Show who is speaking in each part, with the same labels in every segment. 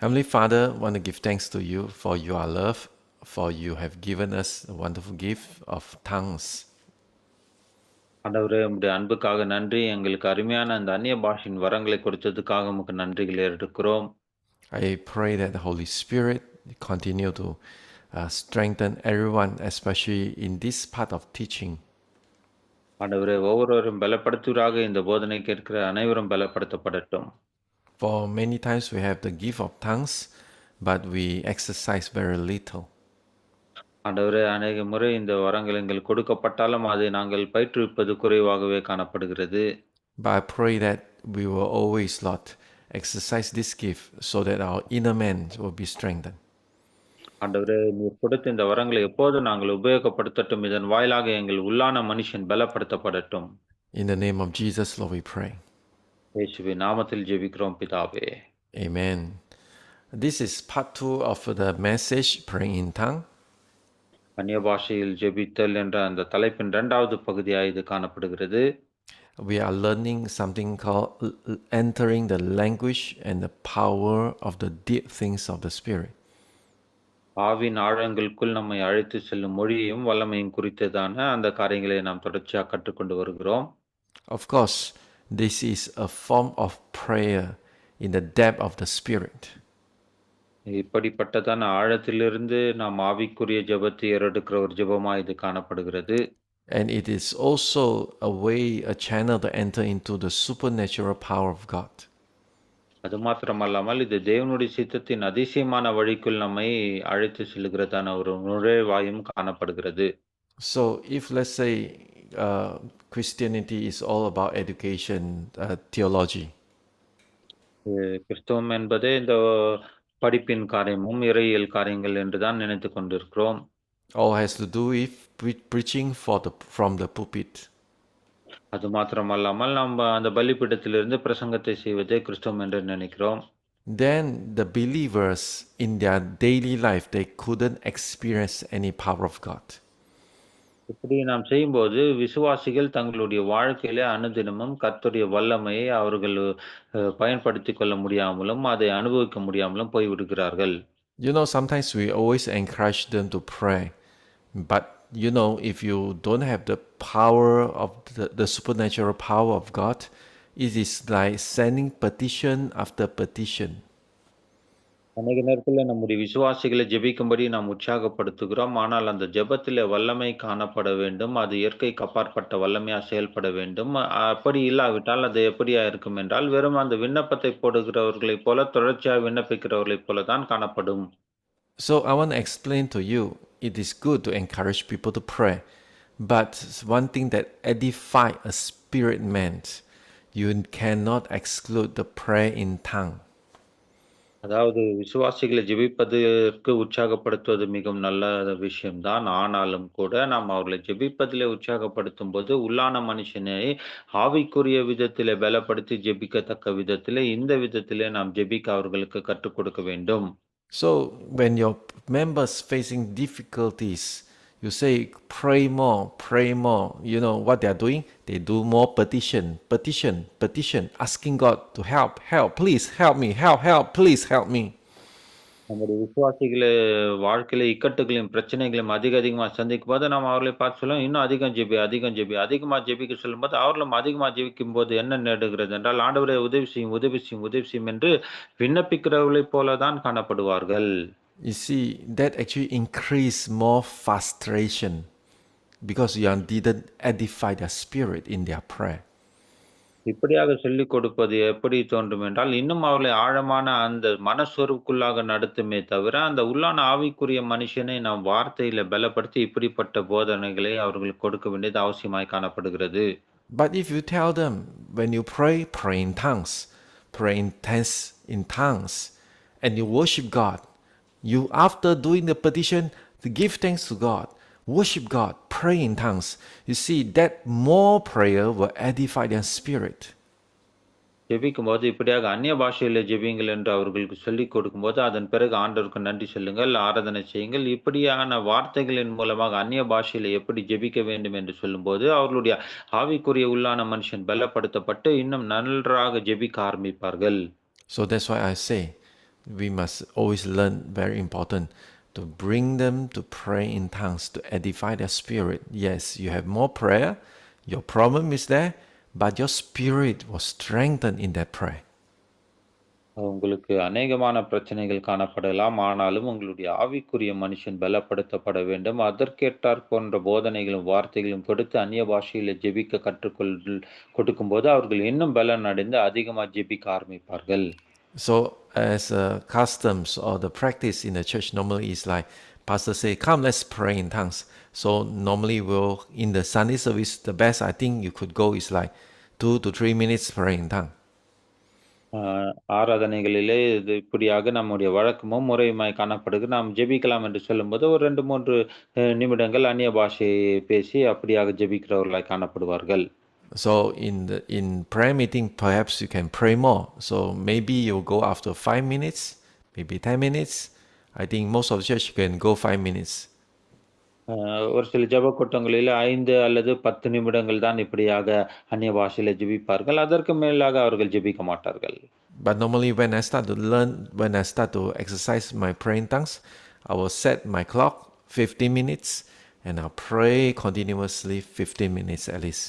Speaker 1: Heavenly Father, want to give thanks to you for your love, for you have given us a wonderful gift of tongues.
Speaker 2: ஆண்டவரே, உம்முடைய அன்புக்காக நன்றி. எங்களுக்கு அருமையான அந்த அந்நிய பாஷையின் வரங்களை கொடுத்ததுக்காக உமக்கு நன்றிகளை எடுக்கிறோம்.
Speaker 1: I pray that the Holy Spirit continue to strengthen everyone, especially in this part of teaching.
Speaker 2: ஆண்டவரே, ஒவ்வொருவரும் பலப்படுத்துவராக இந்த போதனை கேட்கிற அனைவரும் பலப்படுத்தப்படட்டும்.
Speaker 1: For many times we have the gift of tongues, but we exercise very little.
Speaker 2: ஆண்டவரே, அநேக முறை இந்த வரங்கள் எங்களுக்கு கொடுக்கப்பட்டாலும் அதை நாங்கள் பயிற்றுவிப்பது குறைவாகவே காணப்படுகிறது.
Speaker 1: But I pray that we will always, Lord, exercise this gift so that our inner man will be strengthened.
Speaker 2: ஆண்டவரே, நீர் கொடுத்த இந்த வரங்களை எப்போதும் நாங்கள் உபயோகப்படுத்தட்டும். இதன் வாயிலாக எங்கள் உள்ளான மனுஷன் பலப்படுத்தப்படட்டும்.
Speaker 1: In the name of Jesus, Lord, we pray.
Speaker 2: இயேசுவின் நாமத்தில் ஜெபிக்கிறோம் பிதாவே.
Speaker 1: Amen. This is part 2 of the message, Praying in Tongue.
Speaker 2: அந்நிய பாஷையில் ஜெபித்தல் என்ற அந்த தலைப்பின் 2வது பகுதியாக இது காணப்படுகிறது.
Speaker 1: We are learning something called entering the language and the power of the deep things of the Spirit.
Speaker 2: Aavin ஆழங்களுக்குள் நம்மை அழைத்து செல்லும் மொழியையும் வல்லமையும் குறித்ததான அந்த காரியங்களை நாம் தொடர்ச்சியாக கற்றுக்கொண்டு வருகிறோம்.
Speaker 1: Of course, this is a form of prayer in the depth of the Spirit.
Speaker 2: இப்படிப்பட்டதான ஆழத்திலிருந்து நாம் ஆவிக்குரிய ஜெபத்தை ஏறெடுக்கிற ஒரு ஜெபமா இது காணப்படுகிறது.
Speaker 1: And it is also a way, a channel to enter into the supernatural power of God.
Speaker 2: அது மாத்திரமல்லாமல் இது தேவனுடைய சித்தத்தின் அதிசயமான வழிக்குள் நம்மை அழைத்து செல்கிறதான ஒரு நுழைவாயும் காணப்படுகிறது.
Speaker 1: So if let's say Christianity is all about education, theology.
Speaker 2: கிறிஸ்தவம் என்பதே இந்த படிப்பின் காரியமும் இறையியல் காரியங்கள் என்றுதான் நினைத்து கொண்டிருக்கிறோம்.
Speaker 1: All has to do with preaching from the pulpit.
Speaker 2: அது மாத்திரமல்லாமல் நம்ம அந்த பலிபீடத்திலிருந்து பிரசங்கத்தை செய்வதே கிறிஸ்தவம் என்று நினைக்கிறோம்.
Speaker 1: Then the believers in their daily life, they couldn't experience any power of God.
Speaker 2: இப்படி நாம் செய்யும்போது விசுவாசிகள் தங்களுடைய வாழ்க்கையில அனுதினமும் கர்த்தருடைய வல்லமையை அவர்கள் பயன்படுத்திக் கொள்ள முடியாமலும் அதை அனுபவிக்க முடியாமலும் போய்விடுகிறார்கள்.
Speaker 1: You know, sometimes we always encourage them to pray, but you know, if you don't have the power of the supernatural power of God, it is like sending petition after petition.
Speaker 2: அநேக நேரத்துல நம்முடைய விசுவாசிகளை ஜெபிக்கும்படி நாம் உற்சாகப்படுத்துகிறோம். ஆனால் அந்த ஜெபத்திலே வல்லமை காணப்பட வேண்டும். அது இயற்கைக்கு அப்பாற்பட்ட வல்லமையா செயல்பட வேண்டும். அப்படி இல்லாவிட்டால் அது எப்படியா இருக்கும் என்றால், வெறும் அந்த விண்ணப்பத்தை போடுகிறவர்களைப் போல, தொடர்ச்சியாக விண்ணப்பிக்கிறவர்களைப் போல தான் காணப்படும்.
Speaker 1: So I want to explain to you, it is good to encourage people to pray, but one thing that edify a spirit man, you cannot exclude the prayer in tongue.
Speaker 2: அதாவது விசுவாசிகளை ஜெபிப்பதற்கு உற்சாகப்படுத்துவது மிகவும் நல்ல விஷயம்தான். ஆனாலும் கூட நாம் அவர்களை ஜெபிப்பதிலே உற்சாகப்படுத்தும்போது, உள்ளான மனுஷனை ஆவிக்குரிய விதத்திலே பலப்படுத்தி ஜெபிக்கத்தக்க விதத்திலே, இந்த விதத்திலே நாம் ஜெபிக்க அவர்களுக்கு கற்றுக் கொடுக்க வேண்டும்.
Speaker 1: So when your members facing difficulties, you say pray more, pray more. You know what they are doing? They do more petition, asking God to help, please help me, help, please help me.
Speaker 2: நம்முடைய விசுவாசிகள வாழ்க்கையில இக்கட்டுகளையும், பிரச்சனைகளையும் அதிகமா சந்திக்கும்போது, நாம் அவர்களை பார்த்து சொல்லுவோம், "இன்னும் அதிகம் ஜெபி, அதிகம் ஜெபி." அதிகமா ஜெபிக்க சொல்லும்போது, அவர்களும் அதிகமா ஜெபிக்கும்போது என்ன நேடுகிறது என்றால், "ஆண்டவரே உதவி செய்யும், உதவி செய்யும், உதவி செய்யும்" என்று விண்ணப்பிக்கிறவர்களைப் போல தான் காணப்படுவார்கள்.
Speaker 1: You see, that actually increase more frustration because you didn't edify their spirit in their prayer.
Speaker 2: இப்படியாக சொல்லிக் கொடுப்பது எப்படி தோன்றும் என்றால், இன்னும் அவர்களை ஆழமான அந்த மனசோர்வுக்குள்ளாக நடத்துமே தவிர, அந்த உள்ளான ஆவிக்குரிய மனுஷனை நாம் வார்த்தையில பலப்படுத்தி இப்படிப்பட்ட போதனைகளை அவர்களுக்கு கொடுக்க வேண்டியது அவசியமாய் காணப்படுகிறது.
Speaker 1: But if you tell them, when you pray, pray in tongues, pray in tongues, and you worship God, you after doing the petition, to give thanks to God, worship God, pray in tongues. You see, that more prayer will edify their spirit.
Speaker 2: ஜெபிக்கும்போது இப்படியாக அந்நிய பாஷையில ஜெபியுங்கள் என்று அவர்களுக்கு சொல்லிக் கொடுக்கும்போது, அதன் பிறகு ஆண்டவருக்கு நன்றி சொல்லுங்கள், ஆராதனை செய்யுங்கள். இப்படியான வார்த்தைகளின் மூலமாக அந்நிய பாஷையில எப்படி ஜெபிக்க வேண்டும் என்று சொல்லும்போது, அவர்களுடைய ஆவிக்குரிய உள்ளான மனுஷன் பலப்படுத்தப்பட்டு இன்னும் நன்றாக ஜெபிக்க ஆரம்பிப்பார்கள்.
Speaker 1: So that's why I say, we must always learn, very important, to bring them to pray in tongues to edify their spirit. Yes, you have more prayer, your problem is there, but your spirit was strengthened in that prayer.
Speaker 2: உங்களுக்கு அநேகமான பிரச்சனைகள் காணப்படலாம். ஆனாலும் உங்களுடைய ஆவிக்குரிய மனுஷன் பலப்படுத்தப்பட வேண்டும். அதற்கேற்றாற் போன்ற போதனைகளும், வார்த்தைகளும் கொடுத்து அந்நிய பாஷையில ஜெபிக்க கொடுக்கும்போது, அவர்கள் இன்னும் பலன் அடைந்து அதிகமா ஜெபிக்க ஆரம்பிப்பார்கள்.
Speaker 1: So, as customs or the practice in the church normally is like, pastor say, come, let's pray in tongues. So normally we'll, in the Sunday service, the best I think you could go is like 2 to 3 minutes praying in tongue.
Speaker 2: அ ஆராதனைகளிலே இது இப்படியாக நம்முடைய வழக்கமும், முறையுமாய் காணப்படுகிறது. நாம் ஜெபிக்கலாம் என்று சொல்லும்போது, ஒரு 2, 3 நிமிடங்கள் அந்நிய பாஷை பேசி அப்படியாக ஜெபிக்கிறவர்களாய் காணப்படுவார்கள்.
Speaker 1: So in prayer meeting, perhaps you can pray more. So maybe you'll go after 5 minutes, maybe 10 minutes. I think most of the church can go 5 minutes.
Speaker 2: ஒரு சில ஜெப கூட்டங்களிலே 5 அல்லது 10 நிமிடங்கள் தான் இப்படியாக அந்நிய பாஷையில ஜெபிப்பார்கள். அதற்கு மேலாக அவர்கள் ஜெபிக்க மாட்டார்கள்.
Speaker 1: But normally when I start to learn, when I start to exercise my praying tongues, I will set my clock 15 minutes and I'll pray continuously 15 minutes at least.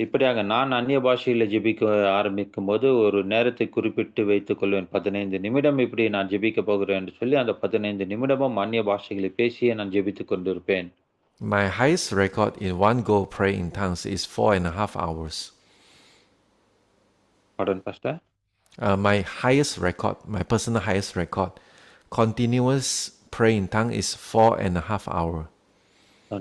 Speaker 2: இப்படியாக நான் அந்நிய பாஷையில ஜெபிக்க ஆரம்பிக்கும்போது, ஒரு நேரத்தை குறிப்பிட்டு வைத்துக் கொள்வேன். 15 நிமிடம் இப்படி நான் ஜெபிக்கப் போகிறேன் என்று சொல்லி, அந்த 15 நிமிடமும் அந்நிய பாஷைகளை பேசியே நான் ஜெபித்துக் கொண்டிருப்பேன்.
Speaker 1: My highest record in one go pray in tongues is 4.5 hours.
Speaker 2: Pardon, Pastor?
Speaker 1: My highest record, my personal highest record, continuous pray in tongue is 4.5 hours.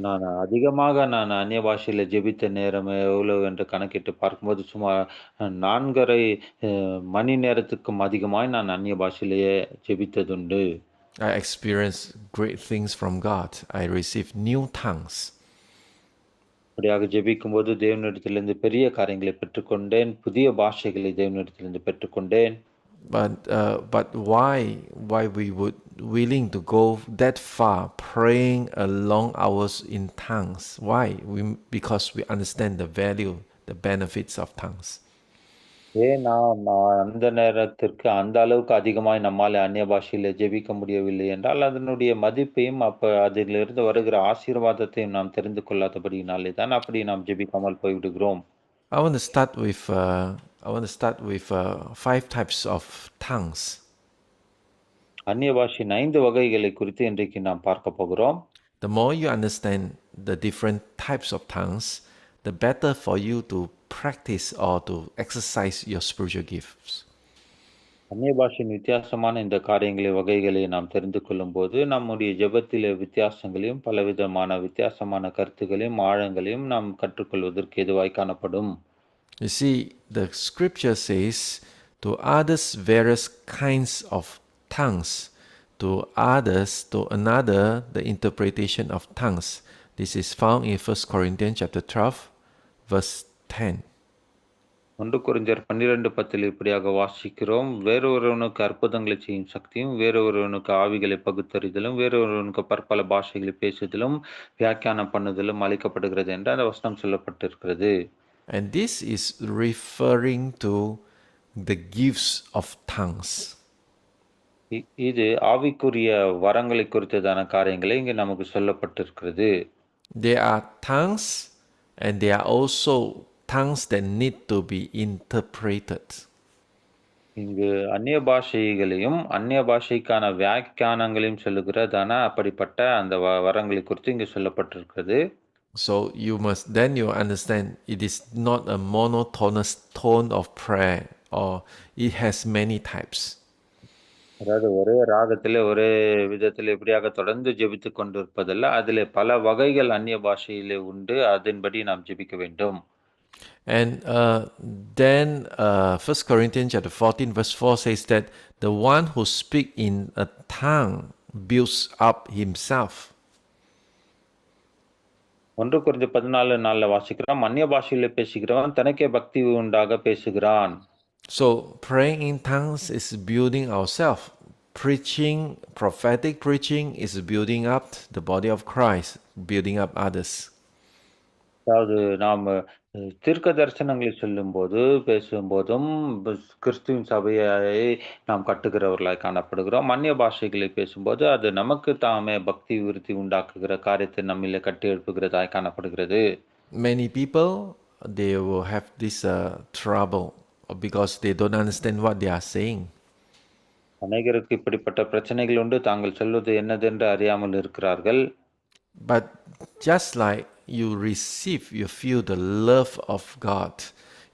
Speaker 2: நான் அதிகமாக அந்நிய பாஷையில ஜெபித்த நேரம் எவ்வளவு என்று கணக்கிட்டு பார்க்கும்போது, சுமார் 4½ மணி நேரத்துக்கும் அதிகமாய் நான் அந்நிய பாஷையிலேயே ஜெபித்ததுண்டு.
Speaker 1: I experienced great things from God. I received new tongues.
Speaker 2: அப்படியாக ஜெபிக்கும்போது தேவனிடத்திலிருந்து பெரிய காரியங்களை பெற்றுக்கொண்டேன். புதிய பாஷைகளை தேவனிடத்திலிருந்து பெற்றுக்கொண்டேன்.
Speaker 1: But why we would willing to go that far praying a long hours in tongues? Why? Because we understand the value, the benefits of tongues.
Speaker 2: ஏன் நாம் அந்த நேரத்திற்கு அந்த அளவுக்கு அதிகமாய் நம்மால அந்நிய பாஷையில ஜெபிக்க முடியவில்லை என்றால், அதனுடைய மதிப்பையும், அதிலிருந்து வருகிற ஆசீர்வாதத்தையும் நாம் தெரிந்து கொள்ளாதபடியினாலே தான் அப்படி நாம் ஜெபிக்காமல் போய்விடுகிறோம்.
Speaker 1: I want to start with 5 types of tongues.
Speaker 2: அந்நிய பாஷையின் 5 வகைகளை குறித்து இன்றைக்கு நாம் பார்க்க போகிறோம்.
Speaker 1: The more you understand the different types of tongues, the better for you to practice or to exercise your spiritual gifts.
Speaker 2: அந்நிய பாஷையின் வித்தியாசமான இந்த வகைகளை நாம் தெரிந்து கொள்ளும்போது, நம்முடைய ஜெபத்திலே வித்தியாசங்களையும், பலவிதமான வித்தியாசமான கருத்துகளையும், ஆழங்களையும் நாம் கற்றுக்கொள்வதற்கு ஏதுவாய் காணப்படும்.
Speaker 1: You see, the scripture says, to others various kinds of tongues, to another the interpretation of tongues. This is found in 1 Corinthians chapter 12, verse 10.
Speaker 2: 1 கொரிந்தியர் 12:10 இப்படியாக வாசிக்கிறோம். வேறொருவனுக்கு அற்புதங்களை செய்யும் சக்தியும், வேறொருவனுக்கு ஆவிகளை பகுத்தறிதலும், வேறொருவனுக்கு பற்பல பாஷைகளை பேசுதலும், வியாக்கியானம் பண்ணுதலும் அளிக்கப்படுகிறது என்று அந்த வசனம் சொல்லப்பட்டிருக்கிறது.
Speaker 1: And this is referring to the gifts of tongues.
Speaker 2: இது ஆவிக்குரிய வரங்களை குறித்ததான காரியங்களை இங்கு நமக்கு சொல்லப்பட்டிருக்கிறது.
Speaker 1: There are tongues and there are also tongues that need to be interpreted.
Speaker 2: இங்கு அந்நிய பாஷைகளையும், அந்நிய பாஷைக்கான வியாக்கியானங்களையும் சொல்லுகிறதான அப்படிப்பட்ட அந்த வரங்களை குறித்து இங்கு சொல்லப்பட்டிருக்கிறது.
Speaker 1: So you understand it is not a monotonous tone of prayer, or it has many types.
Speaker 2: அதாவது ஒரே ராகத்திலே, ஒரே விதத்திலே இப்படியாக தொடர்ந்து ஜெபித்துக் கொண்டிருப்பதல்ல. அதிலே பல வகைகள் அந்நிய பாஷையிலே உண்டு. அதன்படி நாம் ஜெபிக்க வேண்டும்.
Speaker 1: And then 1 Corinthians chapter 14 verse 4 says that the one who speaks in a tongue builds up himself.
Speaker 2: 1 கொரிந்தியர் 14:4 வாசிக்கிறோம். அந்நிய பாஷையிலே பேசுகிறவன் தனக்கே பக்தி உண்டாக பேசுகிறான்.
Speaker 1: So praying in tongues is building ourselves. Preaching, prophetic preaching is building up the body of Christ, building up others.
Speaker 2: அதாவது நாம் தீர்க்க தரிசனங்களை சொல்லும்போது, பேசும்போதும் கிறிஸ்துவின் சபையை நாம் கட்டுகிறவர்களாய் காணப்படுகிறோம். அந்நிய பாஷைகளை பேசும்போது, அது நமக்கு தாமே பக்தி விருத்தி உண்டாக்குகிற காரியத்தை நம்மிலே கட்டி எழுப்புகிறதாய் காணப்படுகிறது.
Speaker 1: Many people they will have this trouble because they don't understand what they are saying.
Speaker 2: அநேகருக்கு இப்படிப்பட்ட பிரச்சனைகள் உண்டு. தாங்கள் சொல்வது என்னதென்று அறியாமல் இருக்கிறார்கள்.
Speaker 1: But just like you receive, you feel the love of God.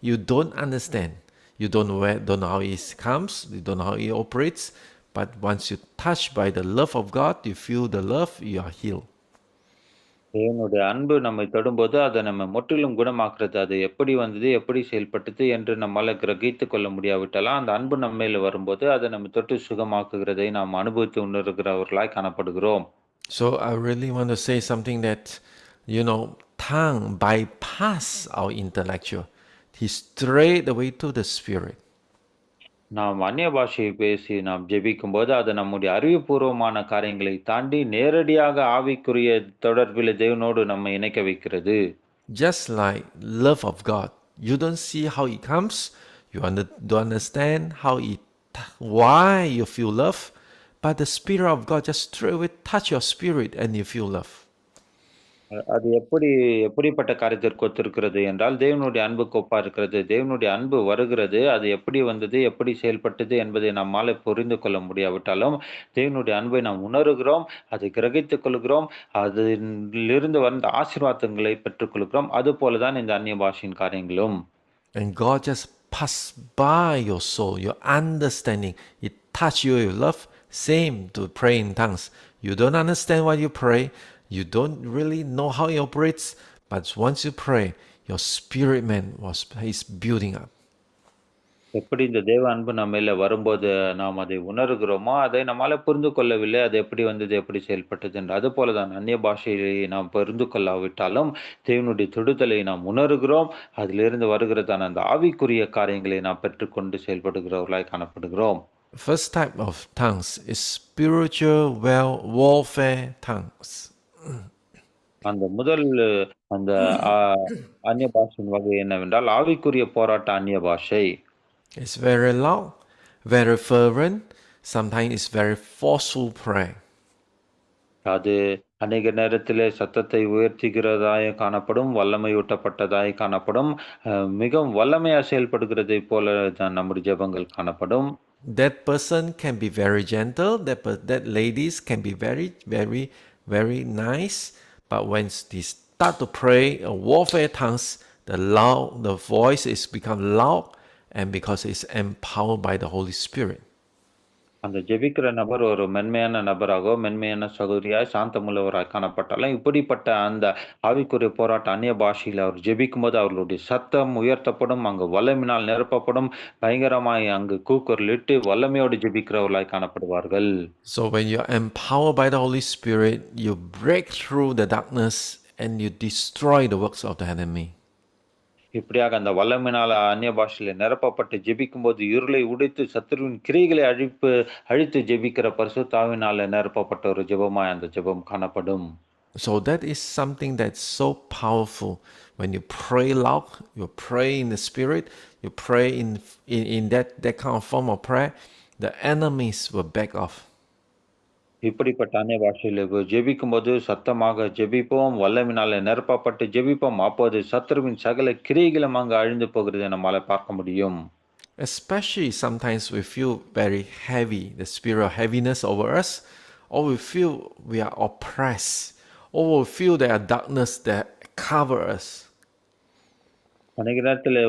Speaker 1: You don't understand. You don't know how it comes. You don't know how it operates. But once you touched by the love of God, you feel the love. You are healed.
Speaker 2: தேவனுடைய அன்பு நம்மை தொடும்போது, அதை நம்ம முற்றிலும் குணமாக்குறது. அது எப்படி வந்தது? எப்படி செயல்பட்டது? என்று நம்மால கிரகித்துக் கொள்ள முடியாவிட்டாலும், அந்த அன்பு நம்ம மேல வரும்போது, அதை நம்ம தொட்டு சுகமாக்குகிறதை நாம் அனுபவித்து உணர்கிறவர்களாய் காணப்படுகிறோம்.
Speaker 1: So I really want to say something that, tongue bypass our intellectual. He straight away to the spirit.
Speaker 2: நாம் அந்நிய பாஷையை பேசி நாம் ஜெபிக்கும்போது, அது நம்முடைய அறிவுபூர்வமான காரியங்களை தாண்டி நேரடியாக ஆவிக்குரிய தொடர்பிலே தேவனோடு நம்மை இணைக்க வைக்கிறது.
Speaker 1: Just like love of God, you don't see how it comes. You don't understand why you feel love, but the Spirit of God just straight away touch your spirit and you feel love.
Speaker 2: அது எப்படிப்பட்ட காரியத்திற்கு ஒத்திருக்கிறது என்றால், தேவனுடைய அன்புக்கு ஒப்பா இருக்கிறது. தேவனுடைய அன்பு வருகிறது. அது எப்படி வந்தது? எப்படி செயல்பட்டது? என்பதை நம்மால புரிந்து கொள்ள முடியாவிட்டாலும், தேவனுடைய அன்பை நாம் உணருகிறோம். அதை கிரகித்துக் கொள்கிறோம். அதிலிருந்து வந்த ஆசீர்வாதங்களை பெற்றுக்கொள்கிறோம். அதுபோல தான் இந்த அந்நிய பாஷையின் காரியங்களும்.
Speaker 1: And God just pass by your soul, your understanding. It touch you with love. Same to pray in tongues. You don't understand what you pray. You don't really know how it operates. But once you pray, your spirit man is building up.
Speaker 2: எப்படி இந்த தேவ அன்பு நம்ம மேல வரும்போது நாம் அதை உணர்கிறோமோ, அதை நம்மால புரிந்து கொள்ளவில்லை. அது எப்படி வந்தது? எப்படி செயல்பட்டது என்று. அதுபோல தான் அந்நிய பாஷையை நாம் புரிந்து கொள்ளாவிட்டாலும், தேவனுடைய தொடுதலை நாம் உணர்கிறோம். அதிலிருந்து வருகிறதான அந்த ஆவிக்குரிய காரியங்களை நாம் பெற்றுக்கொண்டு செயல்படுகிறவர்களாய் காணப்படுகிறோம்.
Speaker 1: First type of tongues is spiritual warfare tongues.
Speaker 2: அந்த முதல் அந்த அ அந்நிய பாஷையின் வகை என்னவென்றால், ஆவிக்குரிய போராட்ட அந்நிய பாஷை.
Speaker 1: It's very loud, very fervent. Sometimes it's very forceful prayer.
Speaker 2: அது அநேக நேரத்திலே சத்தத்தை உயர்த்துகிறதாய் காணப்படும், வல்லமையூட்டப்பட்டதாய் காணப்படும். மிகவும் வல்லமையா செயல்படுகிறதைப் போல தான் நம்முடைய ஜெபங்கள் காணப்படும்.
Speaker 1: That person can be very gentle. That ladies can be very, very, very nice. But when they start to pray warfare tongues, the voice is become loud, and because it's empowered by the Holy Spirit.
Speaker 2: அந்த ஜெபிக்கிற நபர் ஒரு மென்மையான நபராகவோ, மென்மையான சகோதரியாய், சாந்தமுள்ளவராய் காணப்பட்டாலும், இப்படிப்பட்ட அந்த ஆவிக்குரிய போராட்ட அந்நிய பாஷையில் அவர் ஜெபிக்கும்போது அவர்களுடைய சத்தம் உயர்த்தப்படும், அங்கு வல்லமையினால் நிரப்பப்படும், பயங்கரமாய் அங்கு கூக்குரலிட்டு வல்லமையோடு ஜெபிக்கிறவர்களாய் காணப்படுவார்கள்.
Speaker 1: So when you're empowered by the Holy Spirit, you break through the darkness and you destroy the works of the enemy.
Speaker 2: இப்படியாக அந்த வல்லமையினால் அந்நிய பாஷையில நிரப்பப்பட்டு ஜெபிக்கும்போது இருளை உடைத்து சத்துருவின் கிரியைகளை அழித்து ஜெபிக்கிற பரிசுத்த ஆவியினால நிரப்பப்பட்ட ஒரு ஜெபமாய் அந்த ஜெபம் காணப்படும்.
Speaker 1: So that is something that's so powerful. When you pray loud, you pray in the spirit, you pray in that kind of form of prayer, the enemies will back off.
Speaker 2: இப்படிப்பட்ட அந்நிய பாஷையில ஜெபிக்கும்போது சத்தமாக ஜெபிப்போம், வல்லமையினால நிரப்பப்பட்டு ஜெபிப்போம். அப்போது சத்துருவின் சகல கிரியைகளும் அங்கு அழிந்து போகிறதை நம்மால பார்க்க முடியும்.
Speaker 1: Especially sometimes we feel very heavy, the spirit of heaviness over us, or we feel we are oppressed, or we feel there are darkness that cover us.
Speaker 2: அநேக நேரத்தில்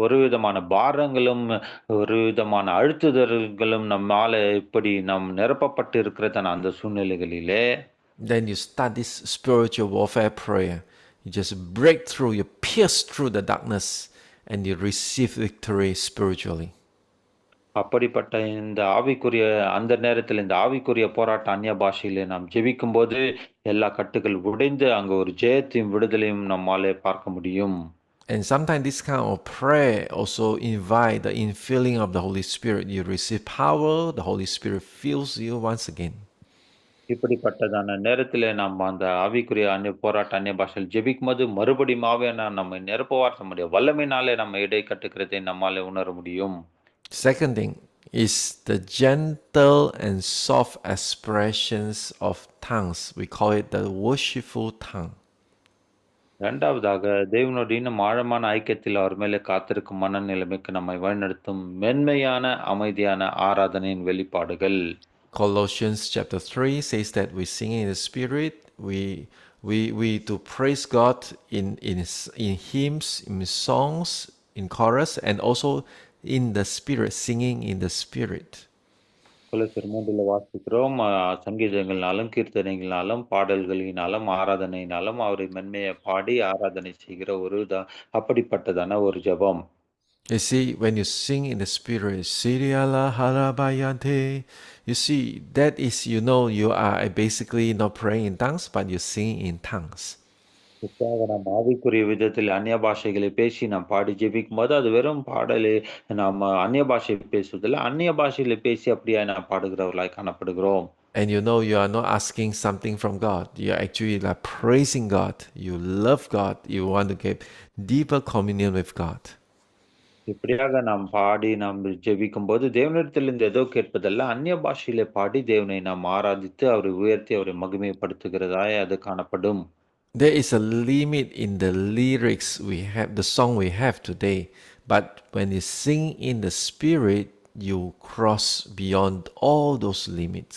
Speaker 2: ஒரு விதமான பாரங்களும், ஒரு விதமான அழுத்துதல்களும் நம்மால இப்படி நாம் நிரப்பப்பட்டு இருக்கிறதான அந்த சூழ்நிலைகளிலே,
Speaker 1: Then you start this spiritual warfare prayer. You just break through, you pierce through the darkness, and you receive victory spiritually.
Speaker 2: அப்படிப்பட்ட இந்த ஆவிக்குரிய அந்த நேரத்தில் இந்த ஆவிக்குரிய போராட்ட அந்நிய பாஷையிலே நாம் ஜெபிக்கும்போது எல்லா கட்டுகள் உடைந்து அங்கு ஒரு ஜெயத்தையும் விடுதலையும் நம்மாலே பார்க்க முடியும்.
Speaker 1: And sometimes this kind of prayer also invite the infilling of the Holy Spirit. You receive power, the Holy Spirit fills you once again.
Speaker 2: இப்படிப்பட்டதான நேரத்திலே நாம் அந்த ஆவிக்குரிய போராட்ட அந்நிய பாஷையில் ஜெபிக்கும்போது மறுபடியும் ஆவியானவர் நம்மை நிரப்புவார். நம்முடைய வல்லமையினாலே நம்ம இடை கட்டுகிறதை நம்மாலே உணர முடியும்.
Speaker 1: Second thing is the gentle and soft expressions of tongues. We call it the worshipful tongue.
Speaker 2: 2வதாக தேவனோடு இன்னும் ஆழமான ஐக்கியத்தில் அவர் மேலே காத்திருக்கும் மனநிலைமைக்கு நம்மை வழிநடத்தும் மென்மையான, அமைதியான ஆராதனையின் வெளிப்பாடுகள்.
Speaker 1: Colossians chapter 3 says that we sing in the spirit, we to praise God in hymns, in songs, in chorus, and also in the spirit, singing in the spirit.
Speaker 2: கொலோசியர் 3ல வாசிக்கிறோம். சங்கீதங்கள்னாலும், கீர்த்தனைகள்னாலும், பாடல்களினாலும், ஆராதனையினாலும் அவரை மென்மையா பாடி ஆராதனை செய்கிற அப்படிப்பட்டதான ஒரு ஜெபம்.
Speaker 1: You see, when you sing in the spirit, Siriala Harabayante, you see, that is, you are basically not praying in tongues, but you sing in tongues.
Speaker 2: நாம் ஆவிக்குரிய விதத்தில் அந்நிய பாஷைகளை பேசி நாம் பாடி ஜெபிக்கும்போது, அது வெறும் பாடலே நம்ம அந்நிய பாஷை பேசுவதில்ல. அந்நிய பாஷையில பேசி அப்படியே நாம் பாடுகிறவர்களாய் காணப்படுகிறோம்.
Speaker 1: And you are not asking something from God. You are actually like praising God. You love God. You want to get deeper communion with God.
Speaker 2: இப்படியாக நாம் பாடி நாம் ஜெபிக்கும்போது தேவனிடத்திலிருந்து ஏதோ கேட்பதல்ல, அந்நிய பாஷையிலே பாடி தேவனை நாம் ஆராதித்து அவரை உயர்த்தி அவரை மகிமைப்படுத்துகிறதாய் அது காணப்படும்.
Speaker 1: There is a limit in the lyrics the song we have today. But when you sing in the spirit, you cross beyond all those limits.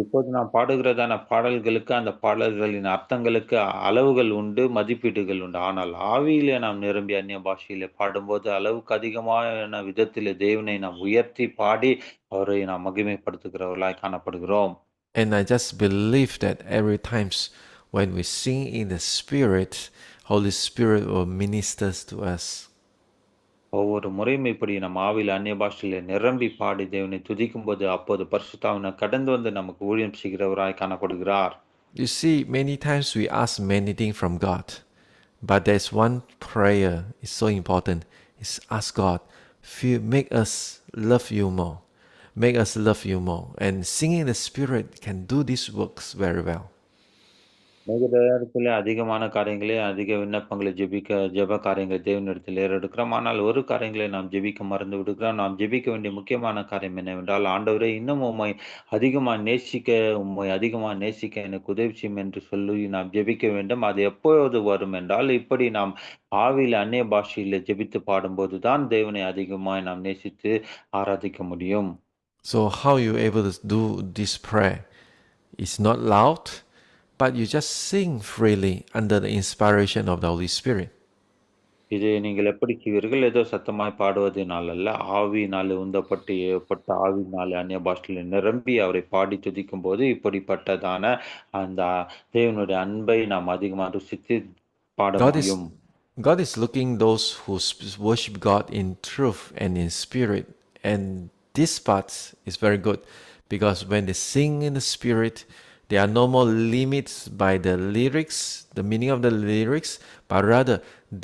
Speaker 2: இப்போது நாம் பாடுகிறதான பாடல்களுக்கு, அந்த பாடல்களின் அர்த்தங்களுக்கு அளவுகள் உண்டு, மதிப்பீடுகள் உண்டு. ஆனால் ஆவியிலே நாம் நிரம்பி அந்நிய பாஷையிலே பாடும்போது, அளவுக்கு அதிகமான விதத்திலே தேவனை நாம் உயர்த்தி பாடி, அவரை நாம் மகிமைப்படுத்துகிறவர்களாய் காணப்படுகிறோம்.
Speaker 1: And I just believe that every times when we sing in the spirit, Holy Spirit will minister to us.
Speaker 2: ஒவ்வொரு முறையும் இப்படி நம்ம ஆவியில அந்நிய பாஷையில நிரம்பி பாடி தேவனை துதிக்கும்போது, அப்போது பரிசுத்தாவினர் கடந்து வந்து நமக்கு ஊழியம் செய்கிறவராய் காணப்படுகிறார்.
Speaker 1: You see, many times we ask many things from God, but there's one prayer is so important. Is ask God, make us love you more. Make us love you more. And singing in the spirit can do these works very well.
Speaker 2: மிக நேரத்திலே அதிகமான காரியங்களே, அதிக விண்ணப்பங்களை ஜெப காரியங்களை தேவனிடத்தில் ஏறெடுக்கிறோம். ஆனால் ஒரு காரியங்களை நாம் ஜெபிக்க மறந்து விடுகிறோம். நாம் ஜெபிக்க வேண்டிய முக்கியமான காரியம் என்னவென்றால், ஆண்டவரே இன்னும் உம்மை அதிகமா நேசிக்க எனக்கு உதவி செய்யும் என்று சொல்லி நாம் ஜெபிக்க வேண்டும். அது எப்பொழுது வரும் என்றால், இப்படி நாம் ஆவியில அந்நிய பாஷையில ஜெபித்து பாடும்போது தான் தேவனை அதிகமாய் நாம் நேசித்து ஆராதிக்க முடியும்.
Speaker 1: So how you able to do this prayer? It's not loud, but you just sing freely under the inspiration of the Holy Spirit.
Speaker 2: இதை நீங்கள் எப்படி செய்வீர்கள்? ஏதோ சத்தமாய் பாடுவதினால் அல்ல, ஆவியினாலே உந்தப்பட்டு ஏவப்பட்ட ஆவியினாலே அந்நிய பாஷையில நிரம்பி அவரை பாடி துதிக்கும்போது, இப்படிப்பட்டதான அந்த தேவனுடைய அன்பை நாம் அதிகமாக ருசித்து பாட
Speaker 1: God is
Speaker 2: முடியும்.
Speaker 1: God is looking those who worship God in truth and in spirit. And this part is very good because when they sing in the spirit, there are no more limits by the lyrics, the meaning of the lyrics, but rather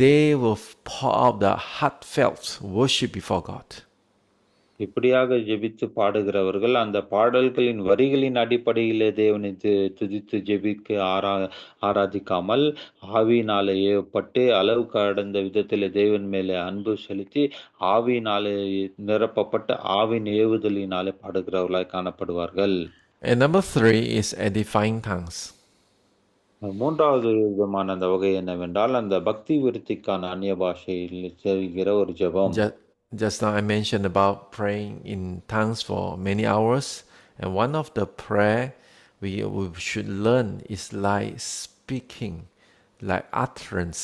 Speaker 1: they will pour out the heartfelt worship before God.
Speaker 2: இப்படியாக ஜெபித்து பாடுகிறவர்கள், அந்த பாடல்களின் வரிகளின் அடிப்படையிலே தேவனை துதித்து ஜெபிக்க ஆராதிக்காமல், ஆவியினாலே ஏவப்பட்டு, அளவு கடந்த விதத்திலே தேவன் மேலே அன்பு செலுத்தி, ஆவியினாலே நிரப்பப்பட்ட ஆவியின் ஏவுதலினாலே பாடுகிறவர்களாய் காணப்படுவார்கள்.
Speaker 1: And number 3 is edifying tongues.
Speaker 2: 3வது விதமான அந்த வகை என்னவென்றால், அந்த பக்தி விருத்திக்கான அந்நிய பாஷையில் செய்கிற ஒரு ஜெபம்.
Speaker 1: Just now I mentioned about praying in tongues for many hours, and one of the prayer we should learn is like speaking, like utterance,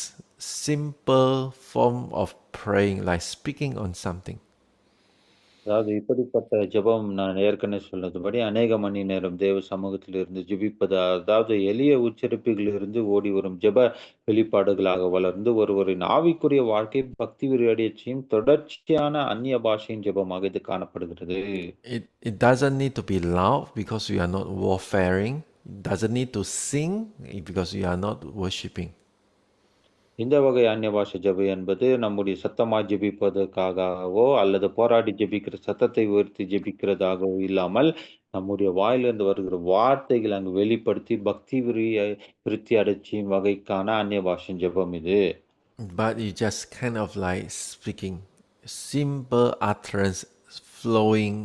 Speaker 1: simple form of praying, like speaking on something.
Speaker 2: அதாவது இப்படிப்பட்ட ஜெபம் நான் ஏற்கனவே சொன்னதுபடி அநேக மணி நேரம் தேவ சமூகத்தில் இருந்து ஜெபிப்பது, அதாவது எளிய உச்சரிப்புகளிலிருந்து ஓடி வரும் ஜெப வெளிப்பாடுகளாக வளர்ந்து ஒருவரின் ஆவிக்குரிய வாழ்க்கை பக்தி விருடியச் செய்யும் தொடர்ச்சியான அந்நிய பாஷையின் ஜெபமாக இது காணப்படுகிறது.
Speaker 1: It doesn't need to be loud because we are not warfaring. It doesn't need to sing because we are not worshiping.
Speaker 2: இந்த வகை அந்நிய பாஷை ஜெபம் என்பது நம்முடைய சத்தமாய் ஜெபிப்பதற்காகவோ, அல்லது போராடி ஜெபிக்கிற சத்தத்தை உயர்த்தி ஜெபிக்கிறதாகவோ இல்லாமல், நம்முடைய வாயிலிருந்து வருகிற வார்த்தைகள் அங்கு வெளிப்படுத்தி பக்தி விருத்தி அடைச்சும் வகைக்கான அந்நிய பாஷை ஜெபம் இது.
Speaker 1: But you just kind of like speaking simple utterance, flowing,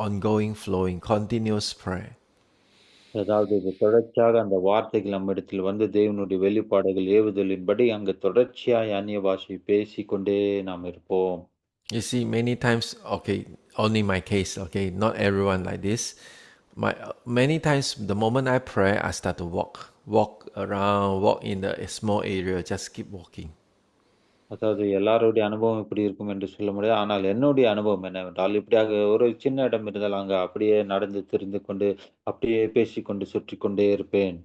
Speaker 1: ongoing, flowing, continuous prayer.
Speaker 2: அதாவது இது தொடர்ச்சியாக அந்த வார்த்தைகள் நம்மிடத்தில் வந்து தேவனுடைய வெளிப்பாடுகள் ஏவுதலின்படி அங்கு தொடர்ச்சியாய் அந்நிய பாஷை பேசிக்கொண்டே நாம் இருப்போம்.
Speaker 1: You see, many times, okay, only my case, okay, not everyone like this. Many times, the moment I pray, I start to walk around, walk in the small area, just keep walking.
Speaker 2: அதாவது எல்லாருடைய அனுபவம் இப்படி இருக்கும் என்று சொல்ல முடியாது. ஆனால் என்னுடைய அனுபவம் என்னவென்றால், இப்படியாக ஒரு சின்ன இடம் இருந்தால் அங்க அப்படியே நடந்து திரிந்து கொண்டு, அப்படியே பேசிக்கொண்டு சுற்றிக் கொண்டே இருப்பேன்.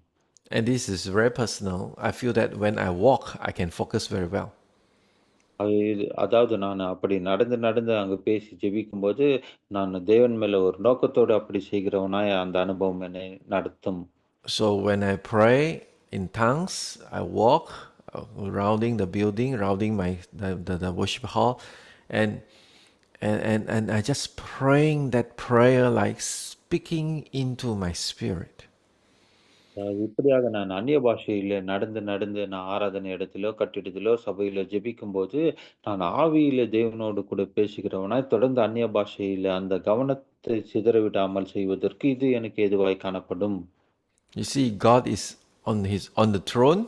Speaker 1: And this is very personal. I feel that when I walk, I can focus very well.
Speaker 2: அதாவது நான் அப்படி நடந்து நடந்து அங்க பேசி ஜெபிக்கும்போது, நான் தேவன் மேல ஒரு நோக்கத்தோடு அப்படி செய்கிறவனாய் அந்த அனுபவம் என்னை நடத்தும்.
Speaker 1: So when I pray in tongues, I walk rounding the building, rounding the worship hall, and and I just praying that prayer like speaking into my spirit.
Speaker 2: இப்படியாக நான் அந்நிய பாஷையில நடந்து நடந்து நான் ஆராதனை இடத்திலோ, கட்டிடத்திலோ, சபையிலோ ஜெபிக்கும்போது, நான் ஆவியிலே தேவனோடு கூட பேசுகிறவனாய் தொடர்ந்து அந்நிய பாஷையில அந்த கவனத்தை சிதறவிடாமல் செய்வதற்கு இது எனக்கு ஏதுவாய் காணப்படும்.
Speaker 1: You see, God is on the throne,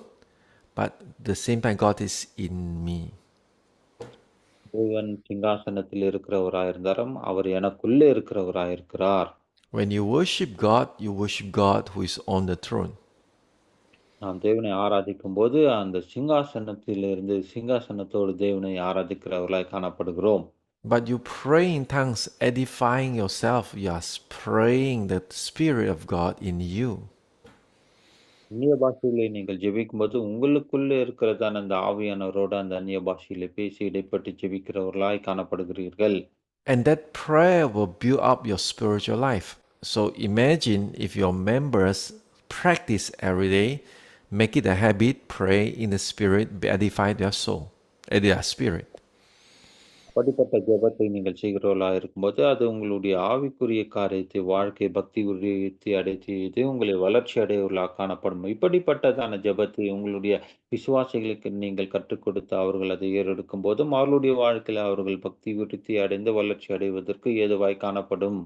Speaker 1: but the same time God is in me.
Speaker 2: தேவன் சிங்காசனத்தில் இருக்கிறவராயிருந்தாலும், அவர் எனக்குள்ளே இருக்கிறவராயிருக்கிறார்.
Speaker 1: When you worship God who is on the throne.
Speaker 2: நாம் தேவனை ஆராதிக்கும்போது, அந்த சிங்காசனத்திலிருந்து சிங்காசனத்தோடு தேவனை ஆராதிக்கிறவர்களாய் காணப்படுகிறோம்.
Speaker 1: But you pray in tongues, edifying yourself. You are praying the Spirit of God in you.
Speaker 2: அந்நிய பாஷையிலே நீங்கள் ஜெபிக்கும்போது, உங்களுக்குள்ளே இருக்கிறதான அந்த ஆவியானவரோடு அந்த அந்நிய பாஷையிலே பேசி இடைப்பட்டு ஜெபிக்கிறவர்களாய் காணப்படுகிறீர்கள்.
Speaker 1: And that prayer will build up your spiritual life. So imagine if your members practice every day, make it a habit, pray in the Spirit, edify their soul, their spirit.
Speaker 2: அப்படிப்பட்ட ஜெபத்தை நீங்கள் செய்கிறவர்களாக இருக்கும்போது, அது உங்களுடைய ஆவிக்குரிய காரியத்தை, வாழ்க்கை, பக்தி விருத்தி அடைத்து இது உங்களை வளர்ச்சி அடையவர்களாக காணப்படும். இப்படிப்பட்டதான ஜெபத்தை உங்களுடைய விசுவாசிகளுக்கு நீங்கள் கற்றுக் கொடுத்து அவர்கள் அதை ஏறெடுக்கும் போதும், அவர்களுடைய வாழ்க்கையில அவர்கள் பக்தி விருத்தி அடைந்து வளர்ச்சி அடைவதற்கு ஏதுவாய் காணப்படும்.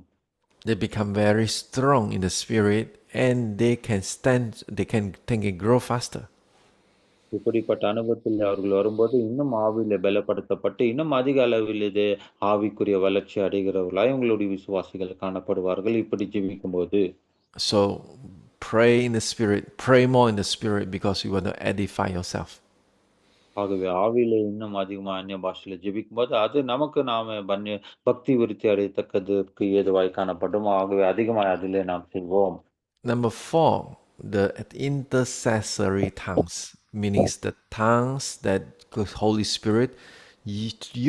Speaker 1: They become very strong in the Spirit and they can grow faster.
Speaker 2: இப்படிப்பட்ட அனுபவத்தில் அவர்கள் வரும்போது, இன்னும் ஆவியிலே பலப்படுத்தப்பட்டு, இன்னும் அதிக அளவில் இது ஆவிக்குரிய வளர்ச்சி அடைகிறவர்களாய் உங்களுடைய விசுவாசிகள் காணப்படுவார்கள், இப்படி ஜெபிக்கும்போது.
Speaker 1: So pray in the Spirit, pray more in the Spirit because you want to edify yourself.
Speaker 2: ஆகவே ஆவியிலே இன்னும் அதிகமா அந்நிய பாஷையில ஜெபிக்கும்போது, அது நமக்கு பக்தி விருத்தி அடையத்தக்கதற்கு ஏதுவாய் காணப்படும். ஆகவே அதிகமாய் அதிலே நாம் செய்வோம்.
Speaker 1: Number 4, the intercessory tongues, meaning the tongues that the Holy Spirit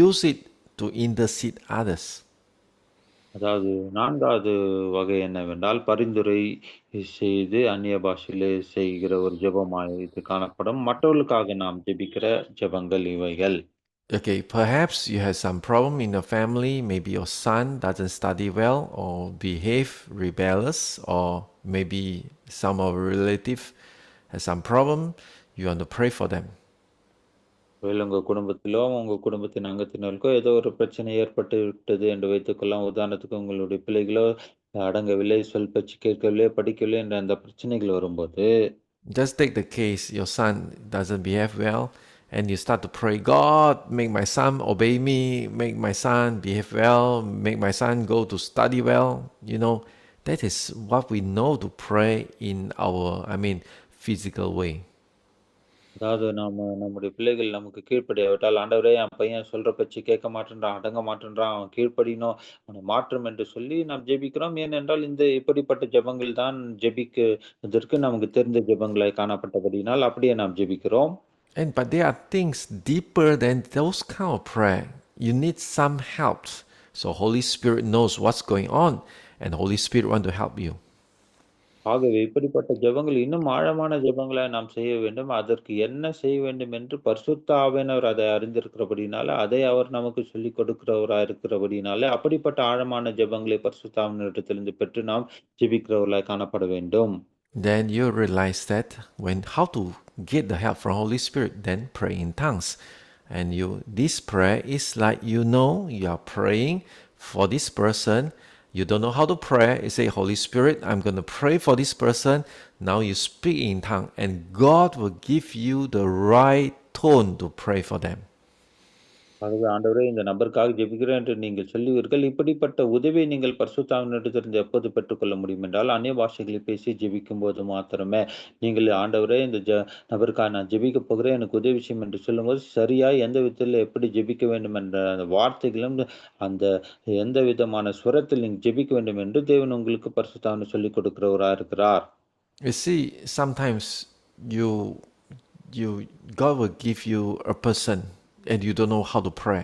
Speaker 1: use it to intercede others.
Speaker 2: அதாவது 4வது வகை என்னவென்றால், பரிந்துரை செய்து அந்நிய பாஷையிலே செய்கிற ஒரு ஜெபமாய் இது காணப்படும். மற்றவர்களுக்காக நாம் ஜெபிக்கிற ஜெபங்கள் இவைகள்.
Speaker 1: Okay, perhaps you have some problem in your family. Maybe your son doesn't study well or behave rebellious, or maybe some of your relative has some problem. You want to pray for them.
Speaker 2: ஒருவேளை உங்க குடும்பத்திலோ, உங்க குடும்பத்தின் அங்கத்தினருக்கோ ஏதோ ஒரு பிரச்சனை ஏற்பட்டு விட்டது என்று வைத்துக்கொள்ளலாம். உதாரணத்துக்கு உங்களுடைய பிள்ளைகளோ அடங்கவில்லை, சொல் பேச்சு கேட்கவில்லை, படிக்கவில்லை என்ற அந்த பிரச்சனைகள் வரும்போது,
Speaker 1: Just take the case your son doesn't behave well, and you start to pray, God, make my son obey me, make my son behave well, make my son go to study well. You know, that is what we know to pray in our, physical way.
Speaker 2: அதாவது நம்முடைய பிள்ளைகள் நமக்கு கீழ்ப்படியாவிட்டால், ஆண்டவரே என் பையன் சொல்ற பேச்சு கேட்க மாட்டேன்றான், அடங்க மாட்டேன்றான், அவன் கீழ்ப்படியணும், அவனை மாற்றும் என்று சொல்லி நாம் ஜெபிக்கிறோம். ஏனென்றால் இந்த இப்படிப்பட்ட ஜெபங்கள் தான் ஜெபிக்கிறதற்கு நமக்கு தெரிந்த ஜெபங்களாய் காணப்பட்டபடியினால் அப்படியே நாம் ஜெபிக்கிறோம்.
Speaker 1: But there are things deeper than those kind of prayer. You need some help. So Holy Spirit knows what's going on, and Holy Spirit want to help you.
Speaker 2: ஆகவே இப்படிப்பட்ட ஜெபங்கள் இன்னும் ஆழமான ஜெபங்கள நாம் செய்ய வேண்டும். அதற்கு என்ன செய்ய வேண்டும் என்று பரிசுத்த ஆவியானவர் அதை அறிந்திருக்கிறபடினால, அதை அவர் நமக்கு சொல்லிக் கொடுக்கிறவரா இருக்கிறபடினால, அப்படிப்பட்ட ஆழமான ஜெபங்களை பரிசுத்த ஆவியானவரிடத்திலிருந்து பெற்று நாம் ஜெபிக்கிறவர்களாய் காணப்பட வேண்டும்.
Speaker 1: Then you realize that when how to get the help from Holy Spirit, then pray in tongues. And you this prayer is like you are praying for this person. You don't know how to pray. You say, Holy Spirit, I'm going to pray for this person. Now you speak in tongue, and God will give you the right tone to pray for them.
Speaker 2: ஆகவே ஆண்டவரே இந்த நபருக்காக ஜெபிக்கிறேன் என்று நீங்கள் சொல்லுவீர்கள். இப்படிப்பட்ட உதவியை நீங்கள் பரிசுத்த ஆவியானவரிடத்திலிருந்து எப்போது பெற்றுக்கொள்ள முடியும் என்றால், அந்நிய பாஷைகளில் பேசி ஜெபிக்கும்போது மாத்திரமே. நீங்கள் ஆண்டவரே இந்த நபருக்காக நான் ஜெபிக்கப் போகிறேன். எனக்கு உதவி செய்யும் என்று சொல்லும்போது, சரியாய் எந்த விதத்தில எப்படி ஜெபிக்க வேண்டும் என்ற அந்த வார்த்தைகளும், அந்த எந்த விதமான சுரத்தில் நீங்க ஜெபிக்க வேண்டும் என்று தேவன் உங்களுக்கு பரிசுத்த ஆவியானவர் சொல்லிக் கொடுக்கிறவரா இருக்கிறார்.
Speaker 1: You see, sometimes you you God will give you a person and you don't know how to pray.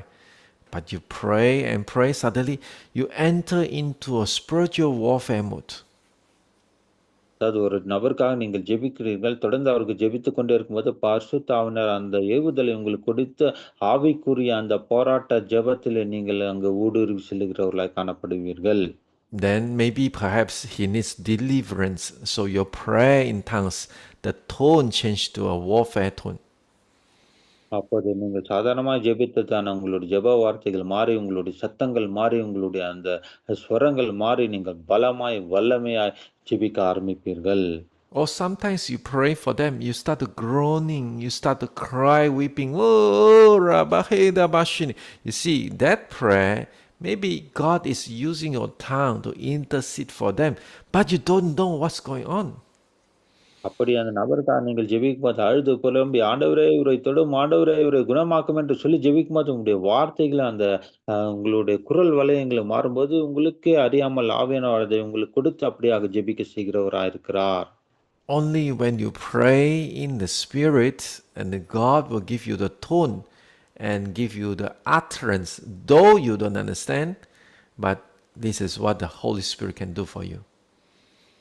Speaker 1: But you pray and pray, suddenly you enter into a spiritual warfare mode.
Speaker 2: அதாவது ஒரு நபருக்காக நீங்கள் ஜெபிக்கிறீர்கள். தொடர்ந்து அவருக்கு ஜெபித்துக் கொண்டே இருக்கும்போது, பரிசுத்த ஆவியானவர் அந்த ஏவுதலை உங்களுக்கு கொடுத்து, ஆவிக்குரிய அந்த போராட்ட ஜெபத்திலே நீங்கள் அங்கு ஊடுருவி செல்லுகிறவர்களாய் காணப்படுவீர்கள்.
Speaker 1: Then maybe perhaps he needs deliverance. So your prayer in tongues, the tone changed to a warfare tone.
Speaker 2: அப்போது நீங்கள் சாதாரணமாய் ஜெபித்ததான உங்களுடைய ஜெப வார்த்தைகள் மாறி, உங்களுடைய சத்தங்கள் மாறி, உங்களுடைய அந்த ஸ்வரங்கள் மாறி, நீங்கள் பலமாய், வல்லமையாய் ஜெபிக்க ஆரம்பிப்பீர்கள்.
Speaker 1: Or sometimes you pray for them, you start to groaning, you start to cry, weeping. Oh, Rabaheda Bashini. You see, that prayer, maybe God is using your tongue to intercede for them, but you don't know what's going on.
Speaker 2: அப்படி அந்த நபருக்காக நீங்கள் ஜெபிக்கும்போது அழுது புலம்பி, "ஆண்டவரே இவரை தொடும், ஆண்டவரே இவரை குணமாக்கும்" என்று சொல்லி ஜெபிக்கும்போது உங்களுடைய வார்த்தைகள் அந்த உங்களுடைய குரல் வளையங்கள் மாறும்போது, உங்களுக்கே அறியாமல் ஆவியானவர் அதை உங்களுக்கு கொடுத்து அப்படியாக ஜெபிக்க செய்கிறவராயிருக்கிறார்.
Speaker 1: Only when you pray in the Spirit, and then God will give you the tone and give you the utterance, though you don't understand, but this is what the Holy Spirit can do for you.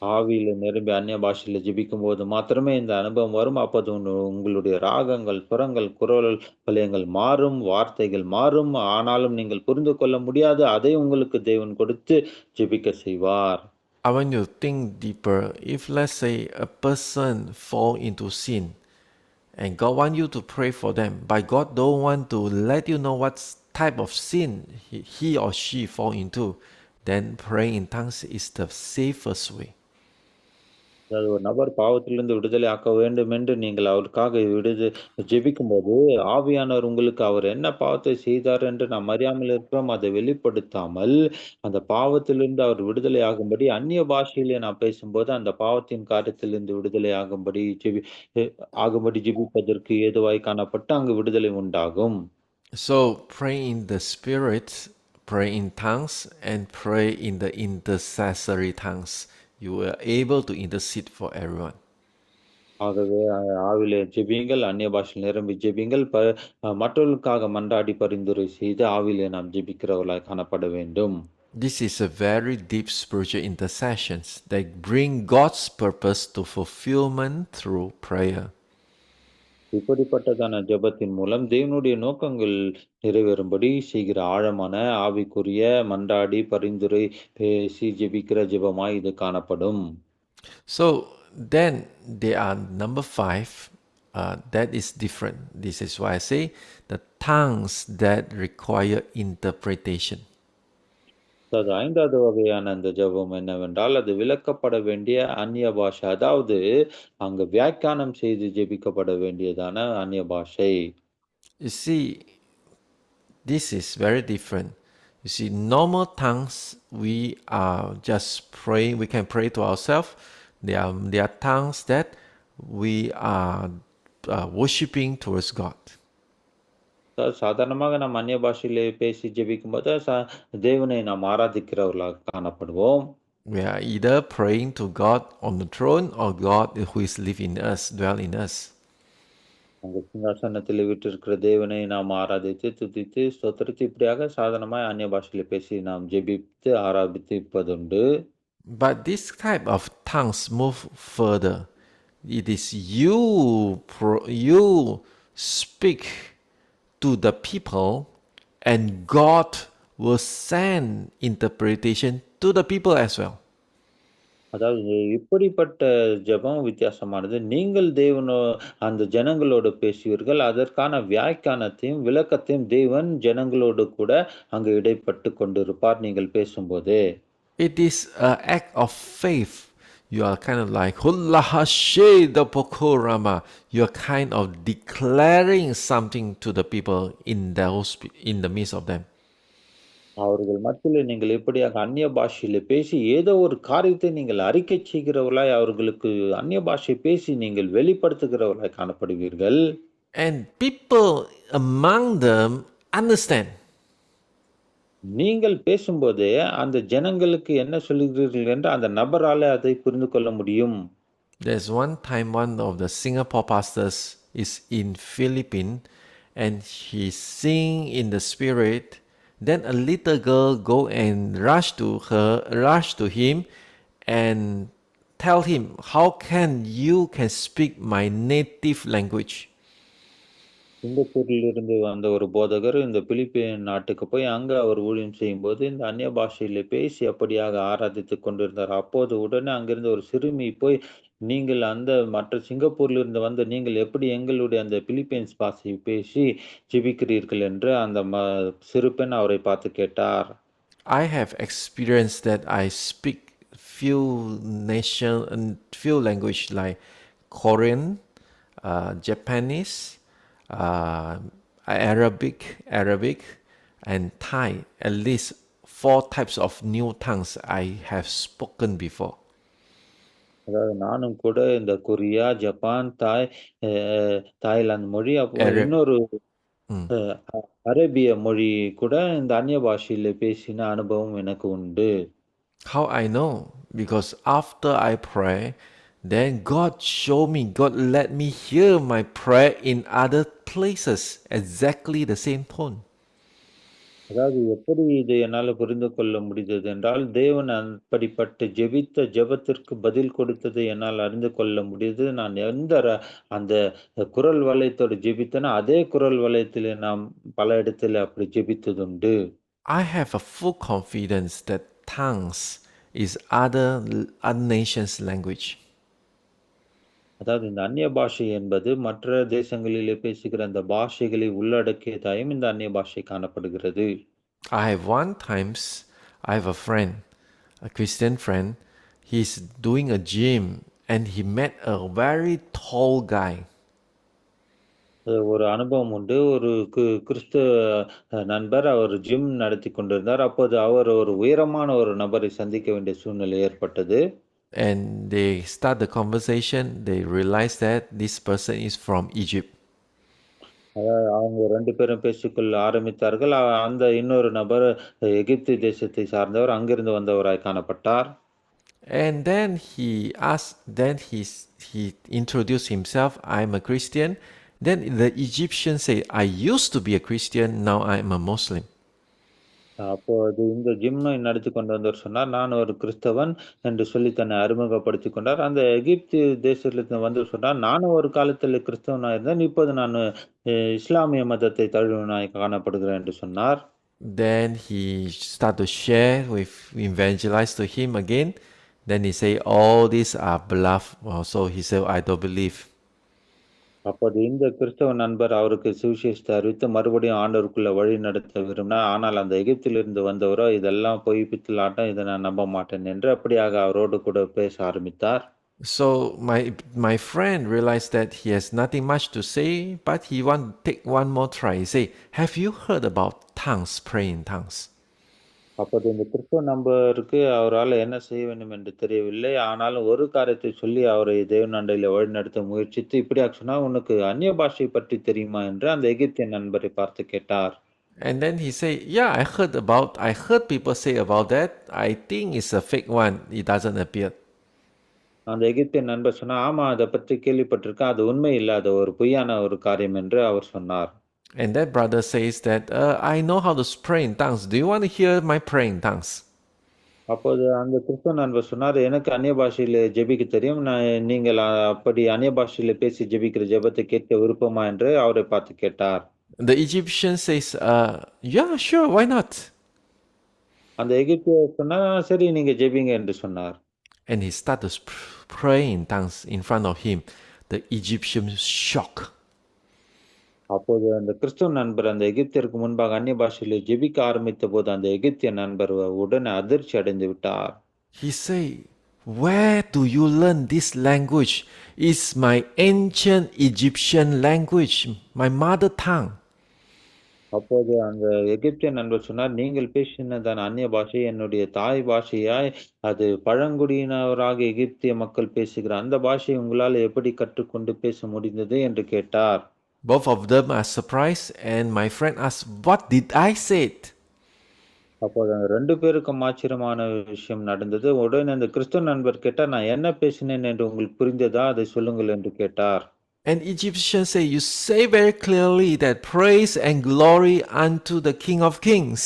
Speaker 2: ஆவியில நிரம்பி அந்நிய பாஷையில ஜெபிக்கும்போது மாத்திரமே இந்த அனுபவம் வரும். அப்போது உங்களுடைய ராகங்கள், சுரங்கள், குரல் வளையங்கள் மாறும், வார்த்தைகள் மாறும். ஆனாலும் நீங்கள் புரிந்து கொள்ள முடியாது. அதை உங்களுக்கு தேவன் கொடுத்து ஜெபிக்க செய்வார்.
Speaker 1: I want you to think deeper. If let's say a person fall into sin, and God want you to pray for them, but God don't want to let you know what type of sin he or she fall into, then praying in tongues is the safest way.
Speaker 2: அதாவது ஒரு நபர் பாவத்திலிருந்து விடுதலை ஆக்க வேண்டும் என்று நீங்கள் அவருக்காக ஜெபிக்கும்போது, ஆவியானவர் உங்களுக்கு அவர் என்ன பாவத்தை செய்தார் என்று நாம் அறியாமல் இருக்கிறோம். அதை வெளிப்படுத்தாமல், அந்த பாவத்திலிருந்து அவர் விடுதலை ஆகும்படி அந்நிய பாஷையிலே நாம் பேசும்போது, அந்த பாவத்தின் காரியத்திலிருந்து விடுதலை ஆகும்படி ஆகும்படி ஜெபிப்பதற்கு ஏதுவாய் காணப்பட்டு அங்கு விடுதலை உண்டாகும்.
Speaker 1: So pray in the Spirit, pray in tongues, and pray in the intercessory tongues. You are able to intercede for everyone.
Speaker 2: ஆகவே ஆவிலே ஜெபியுங்கள், அந்நிய பாஷையில் நிரம்பி ஜெபியுங்கள். மற்றவர்களுக்காக மன்றாடி பரிந்துரை செய்து ஆவிலே நாம் ஜெபிக்கிறவர்களாய் காணப்பட வேண்டும்.
Speaker 1: This is a very deep spiritual intercessions that bring God's purpose to fulfillment through prayer.
Speaker 2: இப்படிப்பட்டதான ஜெபத்தின் மூலம் தேவனுடைய நோக்கங்கள் நிறைவேறும்படி செய்கிற ஆழமான ஆவிக்குரிய மன்றாடி பரிந்துரை பேசி ஜெபிக்கிற ஜெபமாய் இது காணப்படும்.
Speaker 1: So then there are number 5. That is different. This is why I say the tongues that require interpretation.
Speaker 2: அது 5வது வகையான அந்த ஜெபம் என்னவென்றால், அது விளக்கப்பட வேண்டிய அந்நிய பாஷை. அதாவது அங்கு வியாக்கியானம் செய்து ஜெபிக்கப்பட வேண்டியதான அந்நிய பாஷை.
Speaker 1: You see, this is very different. You see, normal tongues, we are just praying, we can pray to ourselves. There are tongues that we are worshiping towards God.
Speaker 2: சாதாரணமாக நாம் அந்நிய பாஷையிலே பேசி ஜெபிக்கும்போது, தேவனை நாம் ஆராதிக்கிறவர்களாக காணப்படுவோம்.
Speaker 1: We are either praying to God on the throne or God who is live in us, dwell in us.
Speaker 2: அந்த சிங்காசனத்திலே வீற்றிருக்கிற தேவனை நாம் ஆராதித்து, துதித்து, ஸ்தோத்திரித்து இப்படியாக சாதாரணமாய் அந்நிய பாஷையிலே பேசி நாம் ஜெபித்து ஆராதிப்பதுண்டு.
Speaker 1: But this type of tongues move further. It is you speak to the people, and God will send interpretation to the people as well.
Speaker 2: அதாவது இப்படிப்பட்ட ஜெபம் வித்தியாசமானது. நீங்கள் அந்த ஜனங்களோடு பேசுவீர்கள். அதற்கான வியாக்கியானத்தையும், விளக்கத்தையும் தேவன் ஜனங்களோடு கூட அங்கு இடைப்பட்டு கொண்டிருப்பார் நீங்கள் பேசும்போது.
Speaker 1: It is an act of faith. You are kind of like Hullahashe the Pokorama. You are kind of declaring something to the people in the midst of them.
Speaker 2: அவர்கள் மத்தியிலே நீங்கள் எப்படியாக அந்நிய பாஷையிலே பேசி, ஏதோ ஒரு காரியத்தை நீங்கள் அறிக்கை செய்கிறவர்களாய், அவர்களுக்கு அந்நிய பாஷை பேசி நீங்கள் வெளிப்படுத்துகிறவர்களாய் காணப்படுவீர்கள்.
Speaker 1: And people among them understand.
Speaker 2: நீங்கள் பேசும்போதே, அந்த ஜனங்களுக்கு என்ன சொல்லுகிறீர்கள் என்று அந்த நபரால அதை புரிந்து கொள்ள முடியும்.
Speaker 1: There's one time one of the Singapore pastors is in Philippines and he sing in the spirit. Then a little girl go and rush to him and tell him, how can you can speak my native language?
Speaker 2: சிங்கப்பூரிலிருந்து வந்த ஒரு போதகர் இந்த பிலிப்பின் நாட்டுக்கு போய் அங்க அவர் ஊழியம் செய்யும்போது, இந்த அந்நிய பாஷையிலே பேசி அப்படியாக ஆராதித்துக் கொண்டிருந்தார். அப்போது உடனே அங்கிருந்த ஒரு சிறுமி போய், "நீங்கள் அந்த மற்ற சிங்கப்பூரிலிருந்து வந்த நீங்கள் எப்படி எங்களுடைய அந்த பிலிப்பைன்ஸ் பாஷையை பேசி ஜெபிக்கிறீர்கள்?" என்று அந்த சிறு பெண் அவரை பார்த்து கேட்டார்.
Speaker 1: I have experienced that I speak few language like Korean, Japanese, uh, Arabic, and Thai. At least 4 types of new tongues I have spoken before.
Speaker 2: அதாவது நானும் கூட இந்த கொரியா, ஜப்பான், அ தாய்லாந்து மொழி, அப்புறம்
Speaker 1: Arab.
Speaker 2: இன்னொரு
Speaker 1: Mm.
Speaker 2: அ அ அரேபிய மொழி கூட இந்த அந்நிய பாஷையில பேசின அனுபவம் எனக்கு உண்டு.
Speaker 1: How I know? Because after I pray, then God show me, God let me hear my prayer in other places, exactly the same tone.
Speaker 2: அதாவது எப்படி இதை என்னால புரிந்து கொள்ள முடிந்தது என்றால், தேவன் அப்படிப்பட்ட ஜெபித்த ஜெபத்திற்கு பதில் கொடுத்ததை என்னால் அறிந்து கொள்ள முடியுது. நான் அந்த குரல் வளையத்தோடு ஜெபித்தேனோ, அதே குரல் வளையத்திலே நாம் பல இடத்துல அப்படி ஜெபித்ததுண்டு.
Speaker 1: I have a full confidence that tongues is other nations' language.
Speaker 2: அதாவது இந்த அந்நிய பாஷை என்பது மற்ற தேசங்களிலே பேசுகிற அந்த பாஷைகளை உள்ளடக்கியதாயும் இந்த அந்நிய பாஷை காணப்படுகிறது.
Speaker 1: I have a friend, a Christian friend. He's doing a gym and he met a very tall guy.
Speaker 2: ஒரு அனுபவம் உண்டு. ஒரு கிறிஸ்துவ நண்பர் அவர் ஜிம் நடத்திக் கொண்டிருந்தார். அப்போது அவர் ஒரு உயரமான ஒரு நபரை சந்திக்க வேண்டிய சூழ்நிலை ஏற்பட்டது.
Speaker 1: And they start the conversation. They realize that this person is from Egypt.
Speaker 2: அதாவது அவங்க 2 பேரும் பேசிக்கொள்ள ஆரம்பித்தார்கள். அந்த இன்னொரு நபர் எகிப்து தேசத்தை சார்ந்தவர், அங்கிருந்து வந்தவராய் காணப்பட்டார்.
Speaker 1: And then he introduced himself. I'm a Christian. Then the Egyptian say, I used to be a Christian. Now I'm a Muslim.
Speaker 2: அப்போது இந்த ஜிம்மை நடத்திக் கொண்டு வந்தவர் சொன்னார், "நான் ஒரு கிறிஸ்தவன்" என்று சொல்லி தன்னை அறிமுகப்படுத்திக் கொண்டார். அந்த எகிப்து தேசத்திலிருந்து வந்தவர் சொன்னார், "நானும் ஒரு காலத்தில கிறிஸ்தவனாய் இருந்தேன். இப்போது நான் இஸ்லாமிய மதத்தை தழுவினாய் காணப்படுகிறேன்" என்று சொன்னார்.
Speaker 1: Then he start to share evangelize to him again. Then he say, all these are bluff. So he said, I don't believe.
Speaker 2: அப்போது இந்த கிறிஸ்தவ நண்பர் அவருக்கு சுவிசேஷத்தை அறிவித்து மறுபடியும் ஆண்டவருக்குள்ள வழி நடத்த விரும்பினார். ஆனால் அந்த எகிப்திலிருந்து வந்தவரோ, "இதெல்லாம் பொய் பித்தலாட்டம். இதை நான் நம்ப மாட்டேன்" என்று அப்படியாக அவரோடு கூட பேச ஆரம்பித்தார்.
Speaker 1: So my friend realized that he has nothing much to say, but he want to take one more try. He say, have you heard about tongues, praying in tongues?
Speaker 2: அப்போது இந்த கிறிஸ்தவ நண்பருக்கு அவரால என்ன செய்ய வேண்டும் என்று தெரியவில்லை. ஆனாலும் ஒரு காரியத்தை சொல்லி அவரை தேவன் அண்டையில வழிநடத்த முயற்சித்து, இப்படியாக சொன்னார், "உனக்கு அந்நிய பாஷை பற்றி தெரியுமா?" என்று அந்த எகிப்திய நண்பரை பார்த்து கேட்டார்.
Speaker 1: And then he say, yeah, I heard people say about that. I think it's a fake one. It doesn't appear.
Speaker 2: அந்த எகிப்திய நண்பர் சொன்னார், "ஆமா, அத பற்றி கேள்விப்பட்டிருக்கேன். அது உண்மை இல்ல. அது ஒரு பொய்யான ஒரு காரியம்" என்று அவர் சொன்னார்.
Speaker 1: And that brother says that, I know how to pray in tongues. Do you want to hear my praying in tongues?
Speaker 2: அப்போது அந்த கிறிஸ்தவ நண்பர் சொன்னாரு, "எனக்கு அந்நிய பாஷையில ஜெபிக்க தெரியும். நீங்கள் அப்படி அந்நிய பாஷையில பேசி ஜெபிக்கிற ஜெபத்தை கேட்க விருப்பமா?" என்று அவரை பார்த்து கேட்டார்.
Speaker 1: The Egyptian says, yeah, sure, why not?
Speaker 2: அந்த எகிப்தியர் சொன்னார், சரி நீங்க ஜெபிங்க" என்று சொன்னார்.
Speaker 1: And he started praying in tongues in front of him. The Egyptian shocked.
Speaker 2: அப்போது அந்த கிறிஸ்துவ நண்பர் அந்த எகிப்தியருக்கு முன்பாக அந்நிய பாஷையில ஜெபிக்க ஆரம்பித்தபோது, அந்த எகிப்திய நண்பர் உடனே அதிர்ச்சி அடைந்து விட்டார்.
Speaker 1: He said, where do you learn this language? It's my ancient Egyptian language, my mother tongue.
Speaker 2: அப்போது அந்த எகிப்திய நண்பர் சொன்னார், "நீங்கள் பேசினதான அந்நிய பாஷை என்னுடைய தாய் பாஷையாய், அது பழங்குடியினராக எகிப்திய மக்கள் பேசுகிற அந்த பாஷையை உங்களால எப்படி கற்றுக்கொண்டு பேச முடிந்தது?" என்று கேட்டார்.
Speaker 1: Both of them are surprised, and my friend asked, what did I say?
Speaker 2: அப்போது அந்த 2 பேருக்கும் ஆச்சரியமான விஷயம் நடந்தது. உடனே அந்த கிறிஸ்துவ நண்பர் கேட்டார், "நான் என்ன பேசினேன் என்று உங்களுக்கு புரிந்ததா? அதை சொல்லுங்கள்" என்று கேட்டார்.
Speaker 1: And Egyptians say, you say very clearly that praise and glory unto the King of Kings.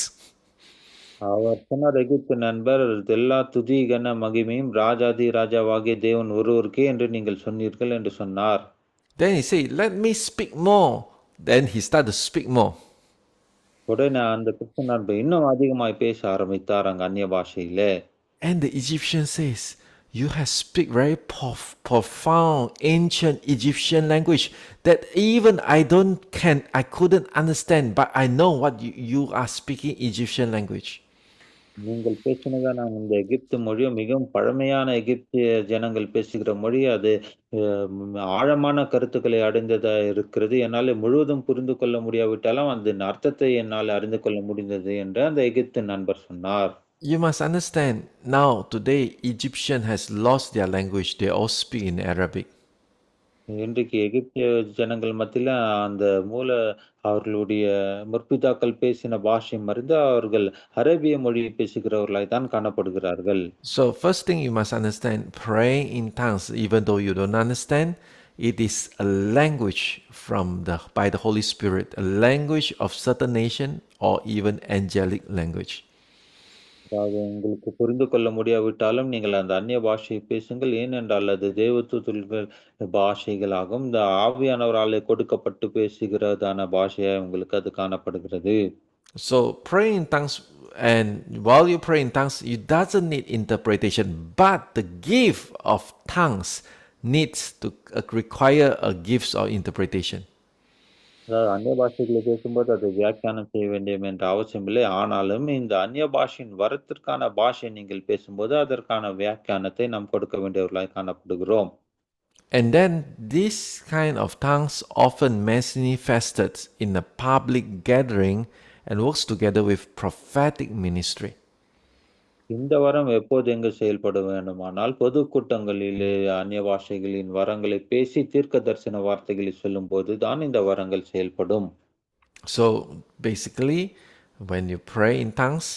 Speaker 2: அவர் சொன்னார், எகிப்து நண்பர், "எல்லா துதி, கன, மகிமையும் ராஜாதி ராஜாவாகிய தேவன் ஒருவருக்கே என்று நீங்கள் சொன்னீர்கள்" என்று சொன்னார்.
Speaker 1: Then he said, let me speak more. Then he started to speak more.
Speaker 2: உடனே அந்த கிறிஸ்து நண்பர் இன்னும் அதிகமாய் பேச ஆரம்பித்தார் அங்க அந்நிய பாஷையிலே.
Speaker 1: And the Egyptian says, you have speak very profound ancient Egyptian language that even I couldn't understand, but I know what you are speaking Egyptian language.
Speaker 2: நீங்கள் பேசினதான இந்த எகிப்து மொழியும் மிகவும் பழமையான எகிப்திய ஜனங்கள் பேசுகிற மொழி. அது ஆழமான கருத்துக்களை அடைந்ததா இருக்கிறது. என்னால முழுவதும் புரிந்து கொள்ள முடியாவிட்டாலும், அதன் அர்த்தத்தை என்னால் அறிந்து கொள்ள முடிந்தது என்று அந்த எகிப்து நண்பர் சொன்னார்.
Speaker 1: You must understand, now today Egyptian has lost their language. They all speak in Arabic.
Speaker 2: இன்றைக்கு எகிப்திய ஜனங்கள் மத்தியில அந்த அவர்களுடைய முற்பிதாக்கள் பேசின பாஷை மறந்து அவர்கள் அரேபிய மொழியை பேசுகிறவர்களாய் தான் காணப்படுகிறார்கள்.
Speaker 1: So first thing you must understand, praying in tongues, even though you don't understand, it is a language by the Holy Spirit, a language of certain nation or even angelic language.
Speaker 2: அதாவது உங்களுக்கு புரிந்து கொள்ள முடியாவிட்டாலும் நீங்கள் அந்த அந்நிய பாஷையை பேசுங்கள். ஏனென்றால் அது தேவதூதர்கள் பாஷைகளாகும். இந்த ஆவியானவராலே கொடுக்கப்பட்டு பேசுகிறதான பாஷையா உங்களுக்கு அது காணப்படுகிறது.
Speaker 1: So praying in tongues, and while you pray in tongues, you doesn't need interpretation, but the gift of tongues needs to require a gift or interpretation.
Speaker 2: அதாவது அந்நிய பாஷைகளை பேசும்போது அதை வியாக்கியானம் செய்ய வேண்டும் என்ற அவசியம் இல்லை. ஆனாலும் இந்த அந்நிய பாஷையின் வரத்திற்கான பாஷை நீங்கள் பேசும்போது அதற்கான வியாக்கியானத்தை நாம் கொடுக்க வேண்டியவர்களாய் காணப்படுகிறோம்.
Speaker 1: And then this kind of tongues often manifested in a public gathering and works together with prophetic ministry.
Speaker 2: இந்த வரம் எப்போது எங்கு செயல்பட வேண்டுமானால், பொதுக்கூட்டங்களிலே அந்நிய பாஷைகளின் வரங்களை பேசி தீர்க்க தரிசன வார்த்தைகளை சொல்லும்போது தான் இந்த வரங்கள் செயல்படும்.
Speaker 1: So basically, when you pray in tongues,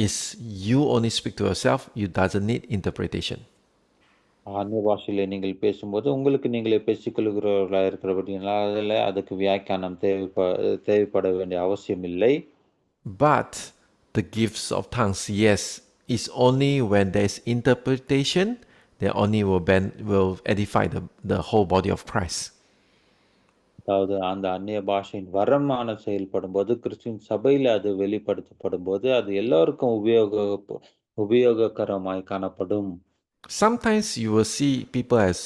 Speaker 1: is you only speak to yourself, you doesn't need interpretation.
Speaker 2: அந்நிய பாஷையிலே நீங்கள் பேசும்போது உங்களுக்கு நீங்களே பேசிக்கொள்கிறவர்களாக இருக்கிறபடியால் அதுக்கு வியாக்கியானம் தேவைப்பட வேண்டிய அவசியம் இல்லை.
Speaker 1: But the gifts of tongues, yes, is only when there's interpretation, they only will edify the whole body of Christ.
Speaker 2: அதாவது அந்த அந்நிய பாஷையின் வரமான செயல்படும் போது கிறிஸ்துவின் சபையில அது வெளிப்படுத்தப்படும் போது அது எல்லாருக்கும் உபயோககரமாய் காணப்படும்.
Speaker 1: Sometimes you will see people as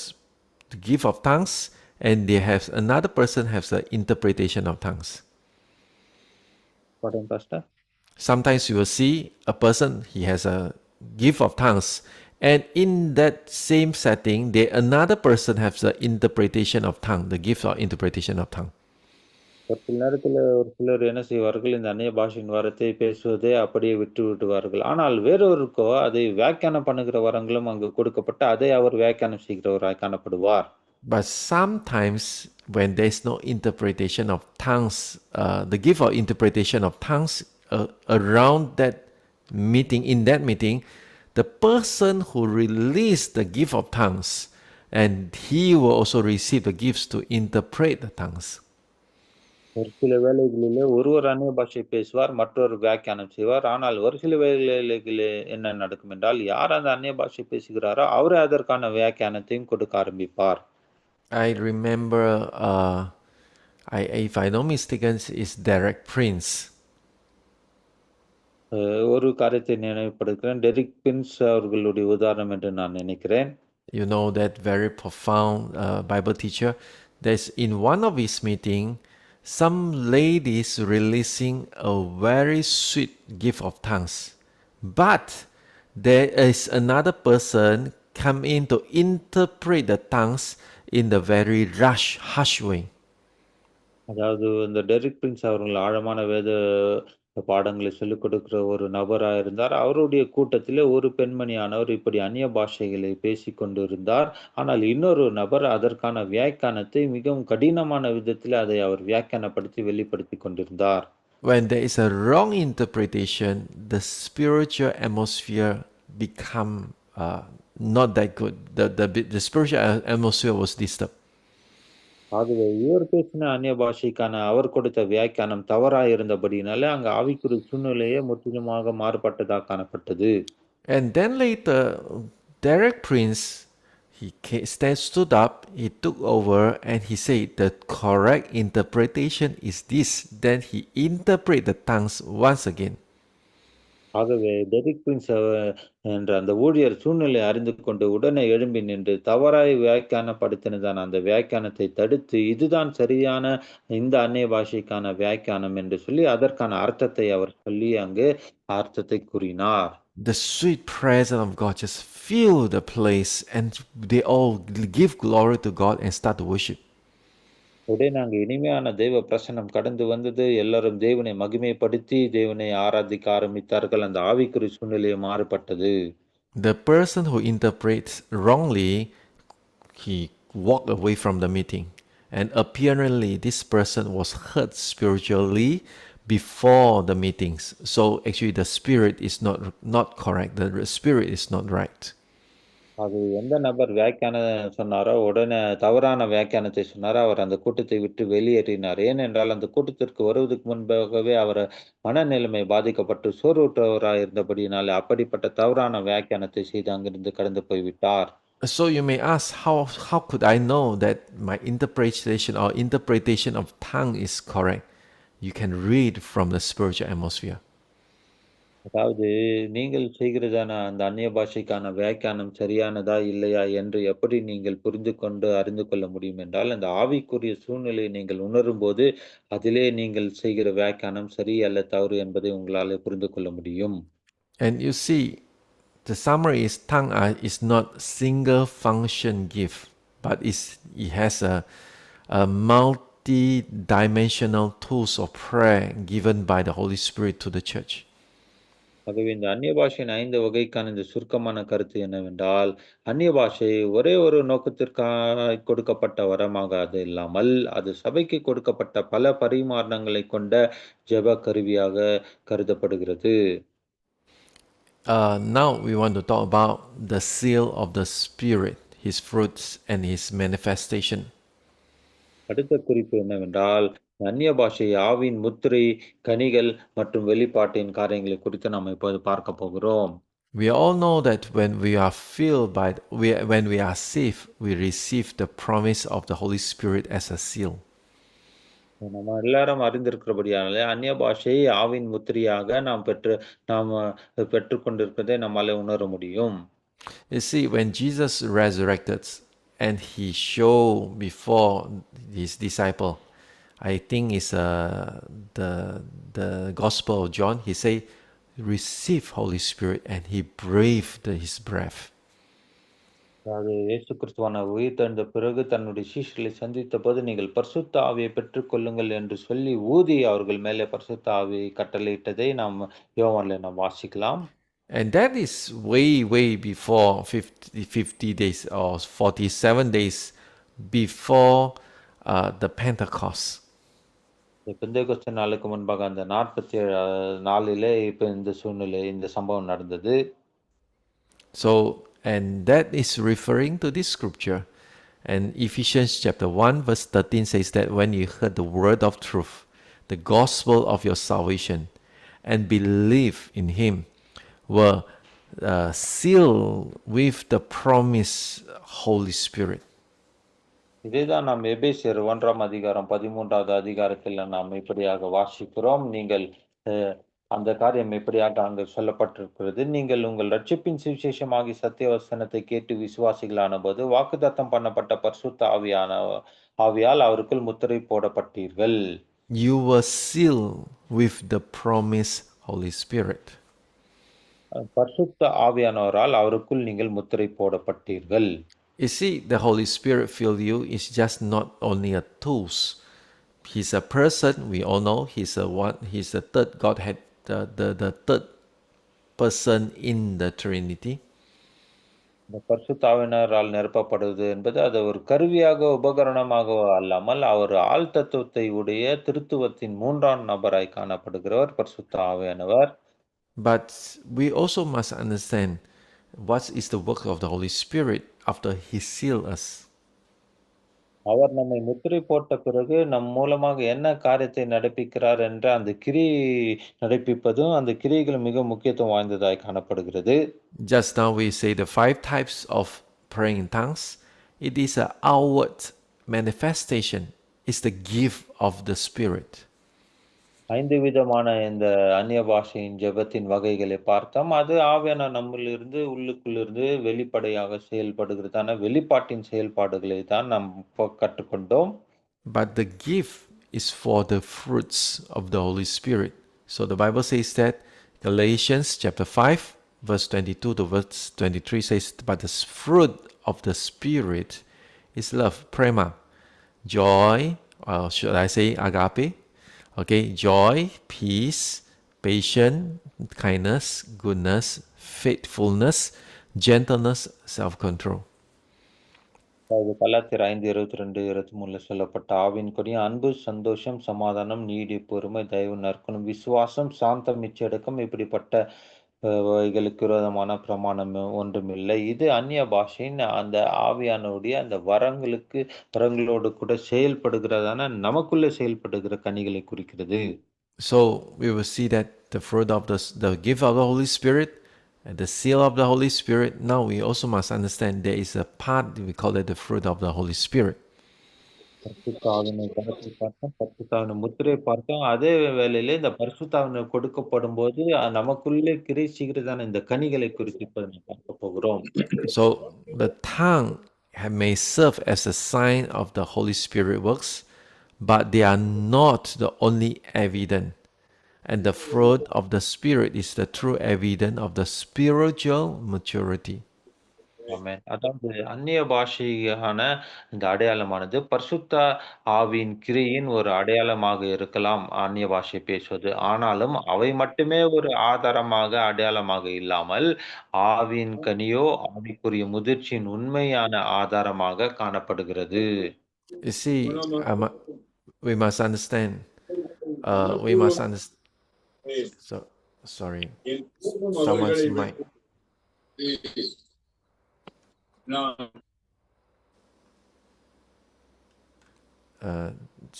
Speaker 1: the gift of tongues, and they have another person has the interpretation of tongues.
Speaker 2: Pardon, Pastor?
Speaker 1: Sometimes you will see a person, he has a gift of tongues, and in that same setting, another person has the interpretation of tongue, the gift of interpretation of tongue.
Speaker 2: ஒரு சில நேரத்துல ஒரு சிலர் என்ன செய்வார்கள், இந்த அந்நிய பாஷையின் வரத்தை பேசுவதை அப்படியே விட்டு விடுவார்கள். ஆனால் வேறொருக்கோ அதை வியாக்கியானம் பண்ணுகிற வரங்களும் அங்கு கொடுக்கப்பட்டு, அதை அவர் வியாக்கியானம் செய்கிறவராய் காணப்படுவார்.
Speaker 1: But sometimes when there's no interpretation of tongues, the gift of interpretation of tongues around that in that meeting, the person who released the gift of tongues, and he will also receive the gifts to interpret the tongues.
Speaker 2: ஒரு சில வேளைகளிலே ஒருவர் அந்நிய பாஷை பேசுவார், மற்றொரு வியாக்கியானம் செய்வார். ஆனால் ஒரு சில வேளைகளிலே என்ன நடக்கும் என்றால், யார் அந்த அந்நிய பாஷை பேசுகிறாரோ, அவரே அதற்கான வியாக்கியானத்தையும் கொடுக்க ஆரம்பிப்பார்.
Speaker 1: I remember, if I don't mistaken, is Derek Prince.
Speaker 2: ஒரு காரியத்தை நினைவுபடுத்துகிறேன். டெரிக் பின்ஸ் அவர்களுடைய உதாரணம் என்று நான் நினைக்கிறேன்.
Speaker 1: You know, that very profound Bible teacher. There's in one of his meeting, some ladies releasing a very sweet gift of tongues, but there is another person come in to interpret the tongues in the very harsh way.
Speaker 2: அதாவது இந்த Derek Prince அவர்கள் ஆழமான வேத பாடங்களை சொல்லிக் கொடுக்கிற ஒரு நபரா இருந்தார். அவருடைய கூட்டத்திலே ஒரு பெண்மணியானவர் இப்படி அந்நிய பாஷைகளை பேசிக் கொண்டிருந்தார். ஆனால் இன்னொரு நபர் அதற்கான வியாக்கியானத்தை மிகவும் கடினமான விதத்திலே அதை அவர் வியாக்கியானப்படுத்தி வெளிப்படுத்திக் கொண்டிருந்தார்.
Speaker 1: When there is a wrong interpretation, the spiritual atmosphere become not that good. The spiritual atmosphere was disturbed.
Speaker 2: ஆகவே இவர் பேசின அந்நிய பாஷைக்கான அவர் கொடுத்த வியாக்கியானம் தவறாய் இருந்தபடியினால அங்க ஆவிக்குரிய சூழ்நிலையே முற்றிலுமாக மாறுபட்டதா காணப்பட்டது.
Speaker 1: And then later, Derek Prince, stood up, he took over, and he said the correct interpretation is this. Then he interpret the tongues once again.
Speaker 2: ஆகவே டெரிக் பிரின்ஸ் என்ற அந்த ஊழியர் சூழ்நிலை அறிந்து கொண்டு உடனே எழும்பி நின்று தவறாய் வியாக்கியானப்படுத்தினதான அந்த வியாக்கியானத்தை தடுத்து இதுதான் சரியான இந்த அந்நிய பாஷைக்கான வியாக்கியானம் என்று சொல்லி அதற்கான அர்த்தத்தை அவர் சொல்லி அங்கு அர்த்தத்தை கூறினார்.
Speaker 1: The sweet presence of God just filled the place, and they all give glory to God and start to worship.
Speaker 2: உடனே அங்கு இனிமையான தெய்வ பிரசன்னம் கடந்து வந்தது. எல்லாரும் தேவனை மகிமைப்படுத்தி தேவனை ஆராதிக்க ஆரம்பித்தார்கள். அந்த ஆவிக்குரிய சூழ்நிலையே மாறுபட்டது.
Speaker 1: The person who interprets wrongly, he walked away from the meeting, and apparently this person was hurt spiritually before the meetings. So actually the spirit is not correct. The spirit is not right.
Speaker 2: அது எந்த நபர் வியாக்கியானம் சொன்னாரோ, உடனே தவறான வியாக்கியானத்தை சொன்னாரோ, அவர் அந்த கூட்டத்தை விட்டு வெளியேறினார். ஏனென்றால் அந்த கூட்டத்திற்கு வருவதற்கு முன்பாகவே அவர் மனநிலைமை பாதிக்கப்பட்டு சோர்வுற்றவராய் இருந்தபடியினாலே, அப்படிப்பட்ட தவறான வியாக்கியானத்தை செய்து அங்கிருந்து கடந்து போய்விட்டார்.
Speaker 1: So you may ask, how could I know that my interpretation of tongue is correct? You can read from the spiritual atmosphere.
Speaker 2: அதாவது நீங்கள் செய்கிறதான அந்த அந்நிய பாஷைக்கான வியாக்கியானம் சரியானதா, இல்லையா என்று எப்படி நீங்கள் புரிந்து கொண்டு அறிந்து கொள்ள முடியும் என்றால், அந்த ஆவிக்குரிய சூழ்நிலையை நீங்கள் உணரும்போது, அதிலே நீங்கள் செய்கிற வியாக்கியானம் சரி அல்ல தவறு என்பதை உங்களாலே புரிந்து கொள்ள முடியும்.
Speaker 1: And you see, the summary is tongue is not single function gift, but it has a multi-dimensional tools of prayer given by the Holy Spirit to the church.
Speaker 2: ஆகவே இந்த அந்நிய பாஷையின் 5 வகைக்கான இந்த சுருக்கமான கருத்து என்னவென்றால், அந்நிய பாஷை ஒரே ஒரு நோக்கத்திற்காக கொடுக்கப்பட்ட வரமாக அது இல்லாமல், அது சபைக்கு கொடுக்கப்பட்ட பல பரிமாணங்களை கொண்ட ஜெப கருவியாக கருதப்படுகிறது.
Speaker 1: Now we want to talk about the seal of the Spirit, His fruits and His manifestation.
Speaker 2: அடுத்த குறிப்பு என்னவென்றால், அந்நிய பாஷை ஆவின் முத்திரை, கனிகள் மற்றும் வெளிப்பாட்டின் காரியங்களை குறித்து நாம் இப்போது பார்க்க போகிறோம்.
Speaker 1: We all know that when we are filled when we are saved, we receive the promise of the Holy Spirit as a seal.
Speaker 2: நம்ம எல்லாரும் அறிந்திருக்கிறபடியாலே அந்நிய பாஷையை ஆவின் முத்திரையாக நாம் பெற்றுக்கொண்டிருப்பதை நம்மாலே உணர முடியும்.
Speaker 1: You see, when Jesus resurrected and he showed before his disciple, I think it's the Gospel of John. He said, "Receive Holy Spirit," and he breathed his breath.
Speaker 2: அதாவது இயேசு கிறிஸ்துவான உயிர்த்தெழுந்த பிறகு தன்னுடைய சீஷர்களை சந்தித்த போது நீங்கள் பரிசுத்த ஆவியை பெற்றுக்கொள்ளுங்கள் என்று சொல்லி ஊதி அவர்கள் மேலே பரிசுத்த ஆவியை கட்டளையிட்டதை நாம் யோவான்ல நாம் வாசிக்கலாம்.
Speaker 1: And that is way before 50 days or 47 days before the Pentecost.
Speaker 2: Pentecost நாளுக்கு முன்பாக அந்த 47 நாளிலே இப்ப இந்த சம்பவம் நடந்தது.
Speaker 1: So, and that is referring to this scripture. And Ephesians chapter 1 verse 13 says that when you heard the word of truth, the gospel of your salvation and believe in Him were sealed with the promised Holy Spirit.
Speaker 2: இதைதான் நாம் எபேசியர் 1ஆம் அதிகாரம் 13வது அதிகாரத்தில் நாம் இப்படியாக வாசிக்கிறோம். நீங்கள் அந்த காரியம் இப்படியாக அங்கு சொல்லப்பட்டிருக்கிறது. நீங்கள் உங்கள் ரட்சிப்பின் சுவிசேஷமாகி சத்திய வசனத்தை கேட்டு விசுவாசிகளானபோது வாக்குத்தத்தம் பண்ணப்பட்ட பரிசுத்த ஆவியால் அவருக்குள் முத்திரை போடப்பட்டீர்கள்.
Speaker 1: You were sealed with the promised Holy Spirit.
Speaker 2: பரிசுத்த ஆவியானவரால் அவருக்குள் நீங்கள் முத்திரை போடப்பட்டீர்கள்.
Speaker 1: You see, the Holy Spirit fill you is just not only a tools. He's a person. We all know he's a one. He's the third Godhead, the third person in the Trinity.
Speaker 2: இந்த பரிசுத்த ஆவியானவரால் நிரப்பப்படுவது என்பது அது ஒரு கருவியாக உபகரணமாக அல்லாமல் அவர் ஆள் தத்துவத்தை உடைய திருத்துவத்தின் 3ஆம் நபராய் காணப்படுகிறவர் பரிசுத்த ஆவியானவர்.
Speaker 1: But we also must understand what is the work of the Holy Spirit after He sealed us.
Speaker 2: அவர் நம்மை முத்திரை போட்ட பிறகு நம் மூலமாக என்ன காரியத்தை நடப்பிக்கிறார் என்ற அந்த கிரியை நடப்பிப்பதும் அந்த கிரியைகள் மிக முக்கியத்துவம் வாய்ந்ததாய் காணப்படுகிறது.
Speaker 1: Just now we say the 5 types of praying in tongues. It is an outward manifestation. It's the gift of the Spirit.
Speaker 2: 5 விதமான இந்த அந்நிய பாஷையின் ஜெபத்தின் வகைகளை பார்த்தோம். அது ஆவியான நம்மிலிருந்து உள்ளுக்குள்ளிருந்து வெளிப்படையாக செயல்படுகிறதான வெளிப்பாட்டின் செயல்பாடுகளை தான் நாம் கற்றுக்கொண்டோம்.
Speaker 1: But the gift is for the fruits of the Holy Spirit. So the Bible says that Galatians chapter 5 verse 22 to verse 23 says, but the fruit of the Spirit is love, prema, joy, or should I say agape? Okay, joy, peace, patience, kindness, goodness, faithfulness, gentleness, self-control.
Speaker 2: அதாவது கலாத்தியர் 5:22, 23 சொல்லப்பட்ட ஆவின் கொடி அன்பு, சந்தோஷம், சமாதானம், நீடி, பொறுமை, தயவு, நற்குணம், விசுவாசம், சாந்தம், இச்சடக்கம் இப்படிப்பட்ட வைகளுக்கு விரோதமான பிரமாணம் ஒன்றுமில்லை. இது அந்நிய பாஷையின் அந்த ஆவியானவருடைய அந்த வரங்களோடு கூட செயல்படுகிறதான நமக்குள்ளே செயல்படுகிற கனிகளை குறிக்கிறது.
Speaker 1: So we will see that the fruit of the gift of the Holy Spirit and the seal of the Holy Spirit. Now we also must understand there is a part, we call it the fruit of the Holy Spirit.
Speaker 2: பரிசுத்தாவினை கரத்தை பார்த்தோம், பரிசுத்தாவினை முத்திரை பார்த்தோம். அதே வேளையிலே இந்த பரிசுத்தாவினை கொடுக்கப்படும் போது நமக்குள்ளே கிரை செய்கிறதான இந்த கனிகளை குறித்து இப்ப நம்ம பார்க்க போகிறோம்.
Speaker 1: So the tongue may serve as a sign of the Holy Spirit works, but they are not the only evidence. And the fruit of the Spirit is the true evidence of the spiritual maturity.
Speaker 2: ஆமென். அதாவது அந்நிய பாஷையான இந்த அடையாளமானது பரிசுத்த ஆவியின் கிரியின் ஒரு அடையாளமாக இருக்கலாம் அந்நிய பாஷை பேசுவது. ஆனாலும் அவை மட்டுமே ஒரு ஆதாரமாக, அடையாளமாக இல்லாமல் ஆவியின் கனியோ ஆவிக்குரிய முதிர்ச்சியின் உண்மையான ஆதாரமாக காணப்படுகிறது.
Speaker 1: You see, we must understand. We must understand. So, sorry, someone's mic.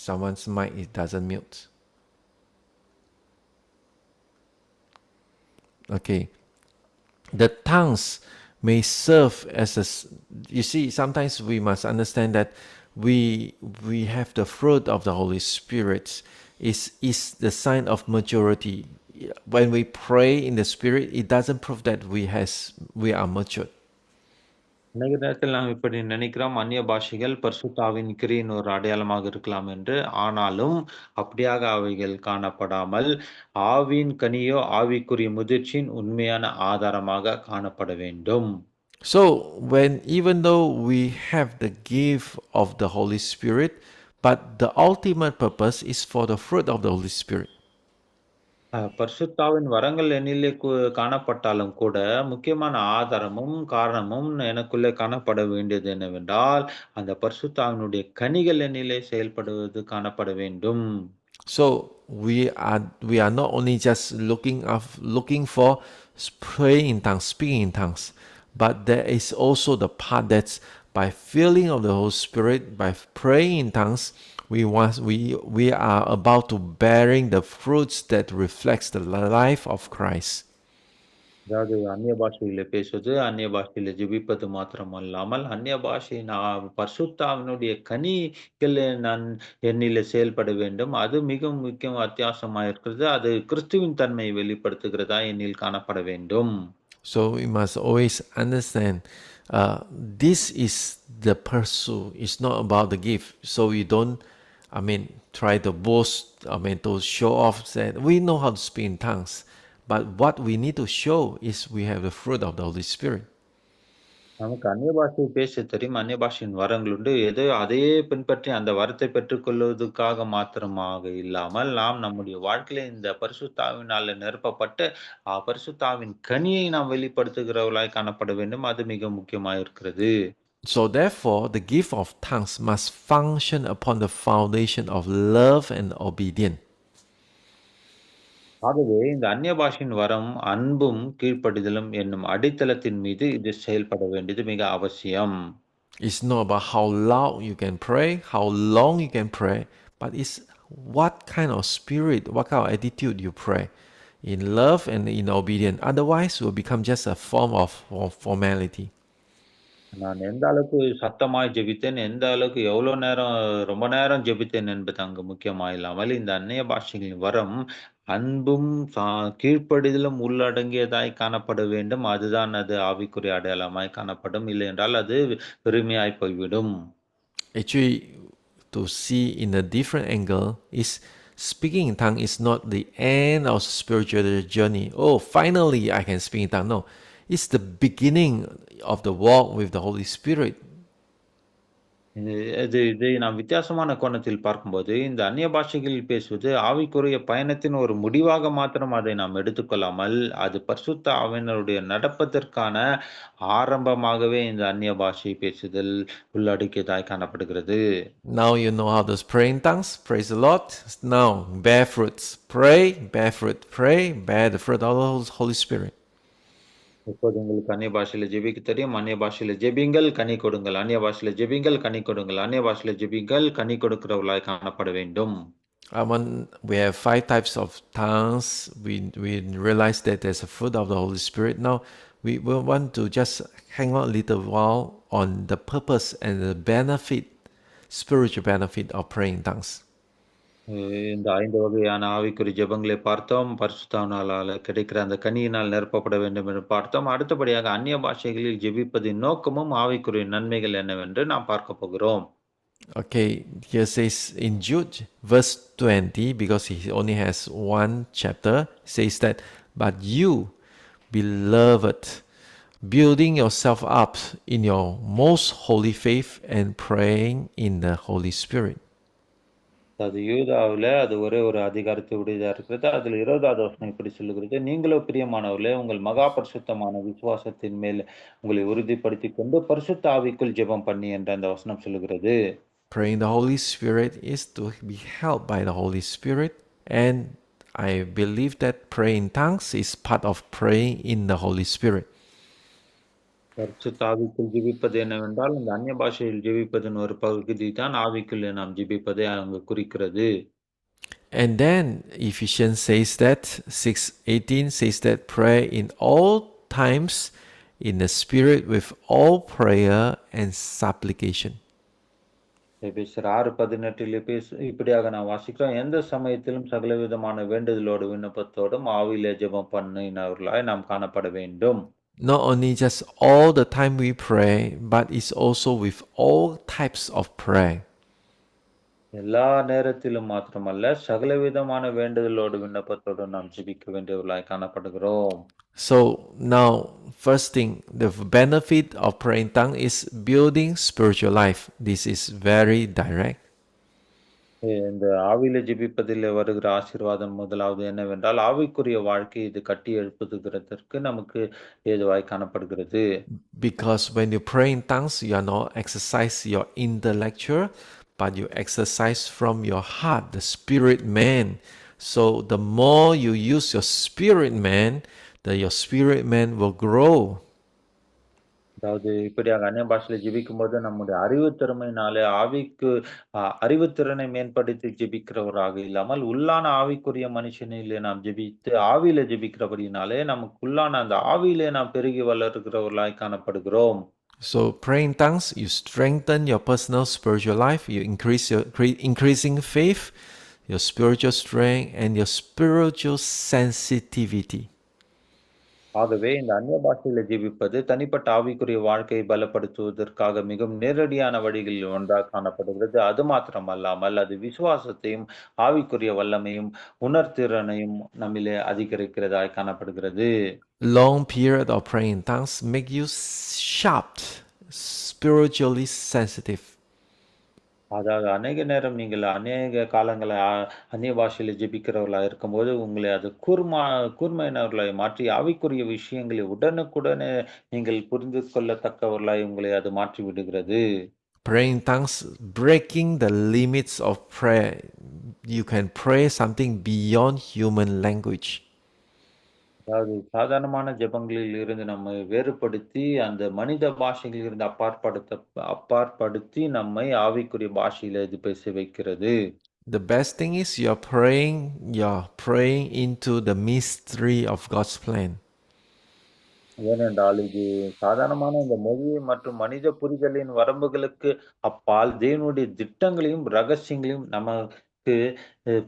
Speaker 1: Someone's mic it doesn't mute. Okay, the tongues may serve as a. You see, sometimes we must understand that we have the fruit of the Holy Spirit is the sign of maturity. When we pray in the Spirit, it doesn't prove that we are matured.
Speaker 2: அநேக நேரத்தில் நாம் இப்படி நினைக்கிறோம், அந்நிய பாஷைகள் பரிசுத்த ஆவியின் கிரியின் ஒரு அடையாளமாக இருக்கலாம் என்று. ஆனாலும் அப்படியாக அவைகள் காணப்படாமல் ஆவியின் கனியோ ஆவிக்குரிய முதிர்ச்சியின் உண்மையான ஆதாரமாக காணப்பட வேண்டும்.
Speaker 1: So even though we have the gift of the Holy Spirit, but the ultimate purpose is for the fruit of the Holy Spirit.
Speaker 2: பரிசுத்தாவின் வரங்கள் என்னிலே காணப்பட்டாலும் கூட முக்கியமான ஆதாரமும் காரணமும் எனக்குள்ளே காணப்பட வேண்டியது என்னவென்றால் அந்த பரிசுத்தாவினுடைய கனிகள் என்னிலே செயல்படுவது காணப்பட வேண்டும்.
Speaker 1: So we are not only just looking for praying in tongues, speaking in tongues, but there is also the part that's by filling of the Holy Spirit, by praying in tongues, we are about to bearing the fruits that reflects the life of Christ.
Speaker 2: அதாவது அந்நிய பாஷையில பேசுவது, அந்நிய பாஷையில ஜெபிப்பது மாத்திரமல்லாமல், அந்நிய பாஷை நான் பரிசுத்தாவினுடைய கனிகள் நான் என்னிலே செயல்பட வேண்டும். அது மிகவும் முக்கியம் அத்தியாவசியமா இருக்கிறது. அது கிறிஸ்துவின் தன்மையை வெளிப்படுத்துகிறதா என்னில் காணப்பட வேண்டும்.
Speaker 1: So we must always understand this is the pursuit. It's not about the gift. So we don't, try to boast, to show off that we know how to speak in tongues. But what we need to show is we have the fruit of the Holy Spirit.
Speaker 2: நமக்கு அந்நிய பாஷை பேசத் தெரியும். அந்நிய பாஷையின் வரங்கள் உண்டு. ஏதோ அதையே பின்பற்றி அந்த வரத்தை பெற்றுக்கொள்வதற்காக மாத்திரமாக இல்லாமல், நாம் நம்முடைய வாழ்க்கையில இந்த பரிசுத்த ஆவியினால நிரப்பப்பட்டு, பரிசுத்த ஆவியின் கனியை நாம் வெளிப்படுத்துகிறவர்களாய் காணப்பட வேண்டும். அது மிக முக்கியமாயிருக்கிறது.
Speaker 1: So therefore, the gift of tongues must function upon the foundation of love and obedience.
Speaker 2: ஆகவே இந்த அந்நிய பாஷையின் வரம் அன்பும், கீழ்ப்படிதலும் என்னும் அடித்தளத்தின் மீது இது செயல்பட வேண்டியது மிக அவசியம்.
Speaker 1: It's not about how loud you can pray, how long you can pray, but it's what kind of spirit, what kind of attitude you pray in love and in obedience. Otherwise, it will become just a form of formality.
Speaker 2: நான் எந்த அளவுக்கு சத்தமாய் ஜெபித்தேன், எந்த அளவுக்கு எவ்வளோ நேரம் ரொம்ப நேரம் ஜெபித்தேன் என்பது அங்கு முக்கியமாயில்லாமல், இந்த அந்நிய பாஷைகளின் வரம் அன்பும், கீழ்ப்படிதலும் உள்ளடங்கியதாய் காணப்பட வேண்டும். அதுதான் அது ஆவிக்குரிய அடையாளமாய் காணப்படும். இல்லையென்றால் அது பெருமையாய் போய்விடும்.
Speaker 1: Actually, to see in a different angle is speaking in tongue is not the end of spiritual journey. Oh, finally I can speak in tongue. No, it's the beginning of the walk with the Holy Spirit.
Speaker 2: இது இதை நாம் வித்தியாசமான கோணத்தில் பார்க்கும்போது, இந்த அந்நிய பாஷைகளில் பேசுவது ஆவிக்குரிய பயணத்தின் ஒரு முடிவாக மாத்திரம் அதை நாம் எடுத்துக்கொள்ளாமல், அது பரிசுத்த ஆவியினருடைய நடப்பதற்கான ஆரம்பமாகவே இந்த அந்நிய பாஷை பேசுதல் உள்ளடக்கியதாய் காணப்படுகிறது.
Speaker 1: Now you know how to pray in tongues. Praise the Lord. Now bear fruits. Pray, bear fruit. Pray, bear the fruit of the Holy Spirit.
Speaker 2: இப்போது உங்களுக்கு அந்நிய பாஷையில ஜெபிக்க தெரியும். அந்நிய பாஷையில ஜெபியுங்கள், கனி கொடுங்கள். அந்நிய பாஷையில ஜெபியுங்கள், கனி கொடுங்கள். அந்நிய பாஷையில ஜெபியுங்கள், கனி கொடுக்கிறவர்களாய் காணப்பட வேண்டும்.
Speaker 1: We have 5 types of tongues. We realize that there's a fruit of the Holy Spirit. Now we will want to just hang on a little while on the purpose and the benefit, spiritual benefit of praying in tongues.
Speaker 2: இந்த 5 வகையான ஆவிக்குரிய ஜெபங்களை பார்த்தோம். பரிசுத்தாவினால கிடைக்கிற அந்த கனியினால் நிரப்பப்பட வேண்டும் என்று பார்த்தோம். அடுத்தபடியாக அந்நிய பாஷைகளில் ஜெபிப்பதின் நோக்கமும், ஆவிக்குரிய நன்மைகள் என்னவென்று நாம் பார்க்க போகிறோம்.
Speaker 1: Okay, here says in Jude, verse 20, because he only has one chapter, says that, but you, beloved, building yourself up in your most holy faith and praying in the Holy Spirit.
Speaker 2: அது யூதாவுல அது ஒரே ஒரு அதிகாரத்தை உடையதா இருக்கிறது. அதுல 20வது வசனம் இப்படி சொல்லுகிறது. நீங்களோ பிரியமானவர்களே, உங்கள் மகா பரிசுத்தமான விசுவாசத்தின் மேல் உங்களை உறுதிப்படுத்திக் கொண்டு பரிசுத்த ஆவிக்குள் ஜெபம் பண்ணி என்ற அந்த வசனம் சொல்லுகிறது.
Speaker 1: Praying the Holy Spirit is to be helped by the Holy Spirit, and I believe that praying in tongues is part of praying in the Holy Spirit.
Speaker 2: பரிசுத்த ஆவிக்குள் ஜெபிப்பது என்னவென்றால், இந்த அந்நிய பாஷையில் ஜெபிப்பதன் ஒரு பகுதி தான் ஆவிக்குள்ளே நாம் ஜெபிப்பதை அங்கு குறிக்கிறது.
Speaker 1: And then Ephesians says that 6:18 says that pray in all times in the Spirit with all prayer and supplication.
Speaker 2: எபேசியர் 6:18 இப்படியாக நாம் வாசிக்கிறோம். எந்த சமயத்திலும் சகலவிதமான வேண்டுதலோடு விண்ணப்பத்தோடும் ஆவியிலே ஜெபம் பண்ணினவர்களாய் நாம் காணப்பட வேண்டும்.
Speaker 1: Not only just all the time we pray, but it's also with all types of prayer.
Speaker 2: எல்லா நேரத்திலும் மாத்திரமல்ல, சகலவிதமான வேண்டுதலோடு விண்ணப்பத்தோடு நாம் ஜெபிக்க வேண்டியவர்களாய் காணப்படுகிறோம்.
Speaker 1: So now, first thing, the benefit of praying tongue is building spiritual life. This is very direct.
Speaker 2: இந்த ஆவியிலே ஜெபிப்பதில் வருகிற ஆசீர்வாதம் முதலாவது என்னவென்றால், ஆவிக்குரிய வாழ்க்கை இது கட்டி எழுப்புகிறதற்கு நமக்கு ஏதுவாய் காணப்படுகிறது.
Speaker 1: Because when you pray in tongues, you are not exercise your intellectual, but you exercise from your heart, the spirit man. So the more you use your spirit man, your spirit man will grow.
Speaker 2: அதாவது இப்படியாக அந்நிய பாஷையில ஜெபிக்கும்போது நம்முடைய அறிவுத்திறமையினாலே ஆவிக்கு அறிவுத்திறனை மேம்படுத்தி ஜெபிக்கிறவராக இல்லாமல், உள்ளான ஆவிக்குரிய மனுஷனிலே நாம் ஜெபித்து, ஆவியில ஜெபிக்கிறபடியினாலே, நமக்குள்ளான அந்த ஆவியிலே நாம் பெருகி வளருகிறவர்களாய் காணப்படுகிறோம்.
Speaker 1: So pray in tongues, you strengthen your personal spiritual life, you increase your increasing faith, your spiritual strength, and your spiritual sensitivity.
Speaker 2: ஆகவே இந்த அந்நிய பாஷையில ஜெபிப்பது தனிப்பட்ட ஆவிக்குரிய வாழ்க்கையை பலப்படுத்துவதற்காக மிகவும் நேரடியான வழிகளில் ஒன்றாக காணப்படுகிறது. அது மாத்திரமல்லாமல், அது விசுவாசத்தையும், ஆவிக்குரிய வல்லமையும், உணர்திறனையும் நம்மிலே அதிகரிக்கிறதாய் காணப்படுகிறது.
Speaker 1: Long period of praying in tongues make you sharp, spiritually sensitive.
Speaker 2: அதாவது அநேக நேரம் நீங்கள் அநேக காலங்கள அந்நிய பாஷையில ஜெபிக்கிறவர்களா இருக்கும்போது, உங்களை அது கூர்மையானவர்களாய் மாற்றி ஆவிக்குரிய விஷயங்களை உடனுக்குடனே நீங்கள் புரிந்து கொள்ளத்தக்கவர்களாய் உங்களை அது மாற்றி விடுகிறது.
Speaker 1: Praying in tongues, breaking the limits of prayer. You can pray something beyond human language.
Speaker 2: அதாவது சாதாரணமான ஜெபங்களில் இருந்து நம்மை வேறுபடுத்தி, அந்த மனித பாஷைகளில் இருந்து அப்பாற்படுத்தி நம்மை ஆவிக்குரிய பாஷையில இது பேச வைக்கிறது.
Speaker 1: The best thing is you're praying into the mystery of God's plan.
Speaker 2: ஏனென்றால், இது சாதாரணமான இந்த மொழி மற்றும் மனித புரிதலின் வரம்புகளுக்கு அப்பால் தேவனுடைய திட்டங்களையும், ரகசியங்களையும் நமக்கு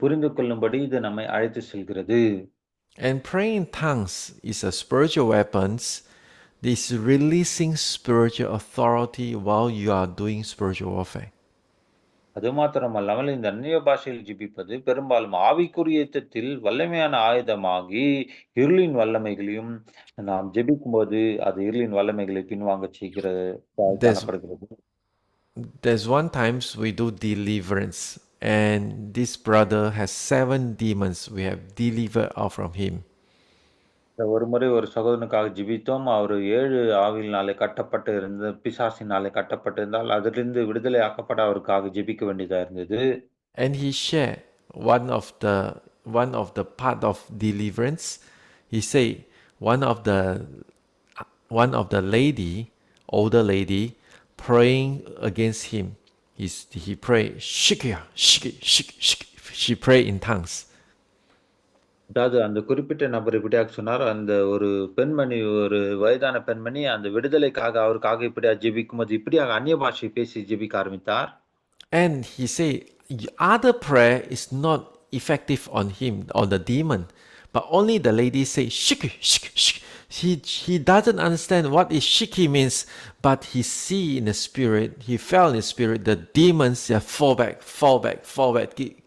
Speaker 2: புரிந்து கொள்ளும்படி இது நம்மை அழைத்து செல்கிறது.
Speaker 1: And praying in tongues is a spiritual weapon. This releasing spiritual authority while you are doing spiritual warfare.
Speaker 2: அது மாத்திரமல்லாமல் இந்த அந்நிய பாஷையில் ஜெபிப்பது பெரும்பாலும் ஆவிக்குரிய யுத்தத்தில் வல்லமையான ஆயுதமாகி, இருளின் வல்லமைகளையும் நாம் ஜெபிக்கும்போது, அது இருளின் வல்லமைகளை பின்வாங்கச் செய்கிறதாய்
Speaker 1: There's
Speaker 2: காணப்படுகிறது.
Speaker 1: there's one times we do deliverance, and this brother has 7 demons we have delivered out from him.
Speaker 2: ஒருமுறை ஒரு சகோதரனுக்காக ஜெபித்தோம். அவரு 7 ஆவியினாலே கட்டப்பட்டு பிசாசினாலே கட்டப்பட்டிருந்தால், அதிலிருந்து விடுதலை ஆக்கப்பட அவருக்காக ஜெபிக்க வேண்டியதா இருந்தது.
Speaker 1: And he shared one of the part of deliverance. He say one of the older lady praying against him. He pray shiki shiki shiki shiki. She pray in tongues.
Speaker 2: அதாவது அந்த குறிப்பிட்ட நபர் இப்படியாக சொன்னார். அந்த ஒரு வயதான பெண்மணி அந்த விடுதலைக்காக அவருக்காக இப்படியாக ஜெபிக்கும்போது, இப்படியாக அந்நிய பாஷை பேசி ஜெபிக்க ஆரம்பித்தார்.
Speaker 1: And he say other prayer is not effective on him, on the demon, but only the lady say shiki shiki shiki. He doesn't understand what is shiki means, but he see in the spirit, he felt in the spirit, the demons fall back,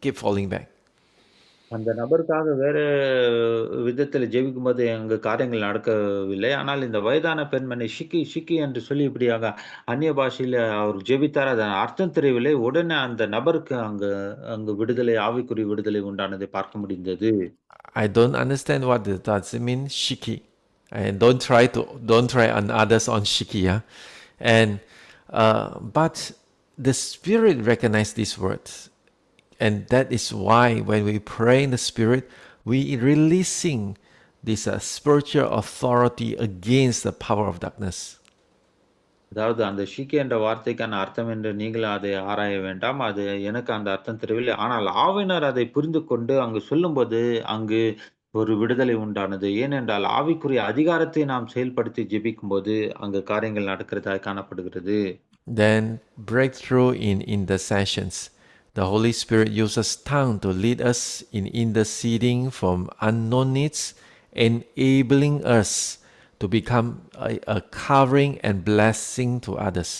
Speaker 1: keep falling back.
Speaker 2: அந்த நபருக்காக வேற விதத்தில ஜெபிக்கும்போது அங்க காரியங்கள் நடக்கவில்லை. ஆனால் இந்த வயதான பெண்மணி ஷிக்கி, ஷிக்கி என்று சொல்லி இப்படியாக அந்நிய பாஷையில அவர் ஜெபித்தார். அதன் அர்த்தம் தெரியவில்லை. உடனே அந்த நபருக்கு அங்கு விடுதலை, ஆவிக்குரிய விடுதலை உண்டானதை பார்க்க முடிந்தது.
Speaker 1: I don't understand what does it mean shiki, and don't try on others on shiki, yeah. And but the spirit recognize these words, and that is why when we pray in the spirit, we releasing this spiritual authority against the power of darkness.
Speaker 2: அதாவது அந்த ஷிக்கி என்ற வார்த்தைக்கான அர்த்தம் என்று நீங்கள் அதை ஆராய வேண்டாம். அது எனக்கு அந்த அர்த்தம் தெரியவில்லை. ஆனால் ஆவியினர் அதை புரிந்துகொண்டு அங்கு சொல்லும்போது, அங்கு ஒரு விடுதலை உண்டானது. ஏனென்றால் ஆவிக்குரிய அதிகாரத்தை நாம் செயல்படுத்தி ஜெபிக்கும்போது, அங்கு காரியங்கள் நடக்கிறதாய் காணப்படுகிறது.
Speaker 1: Then breakthrough in intercessions. The Holy Spirit uses tongue to lead us in interceding from unknown needs, enabling us to become a covering and blessing to others.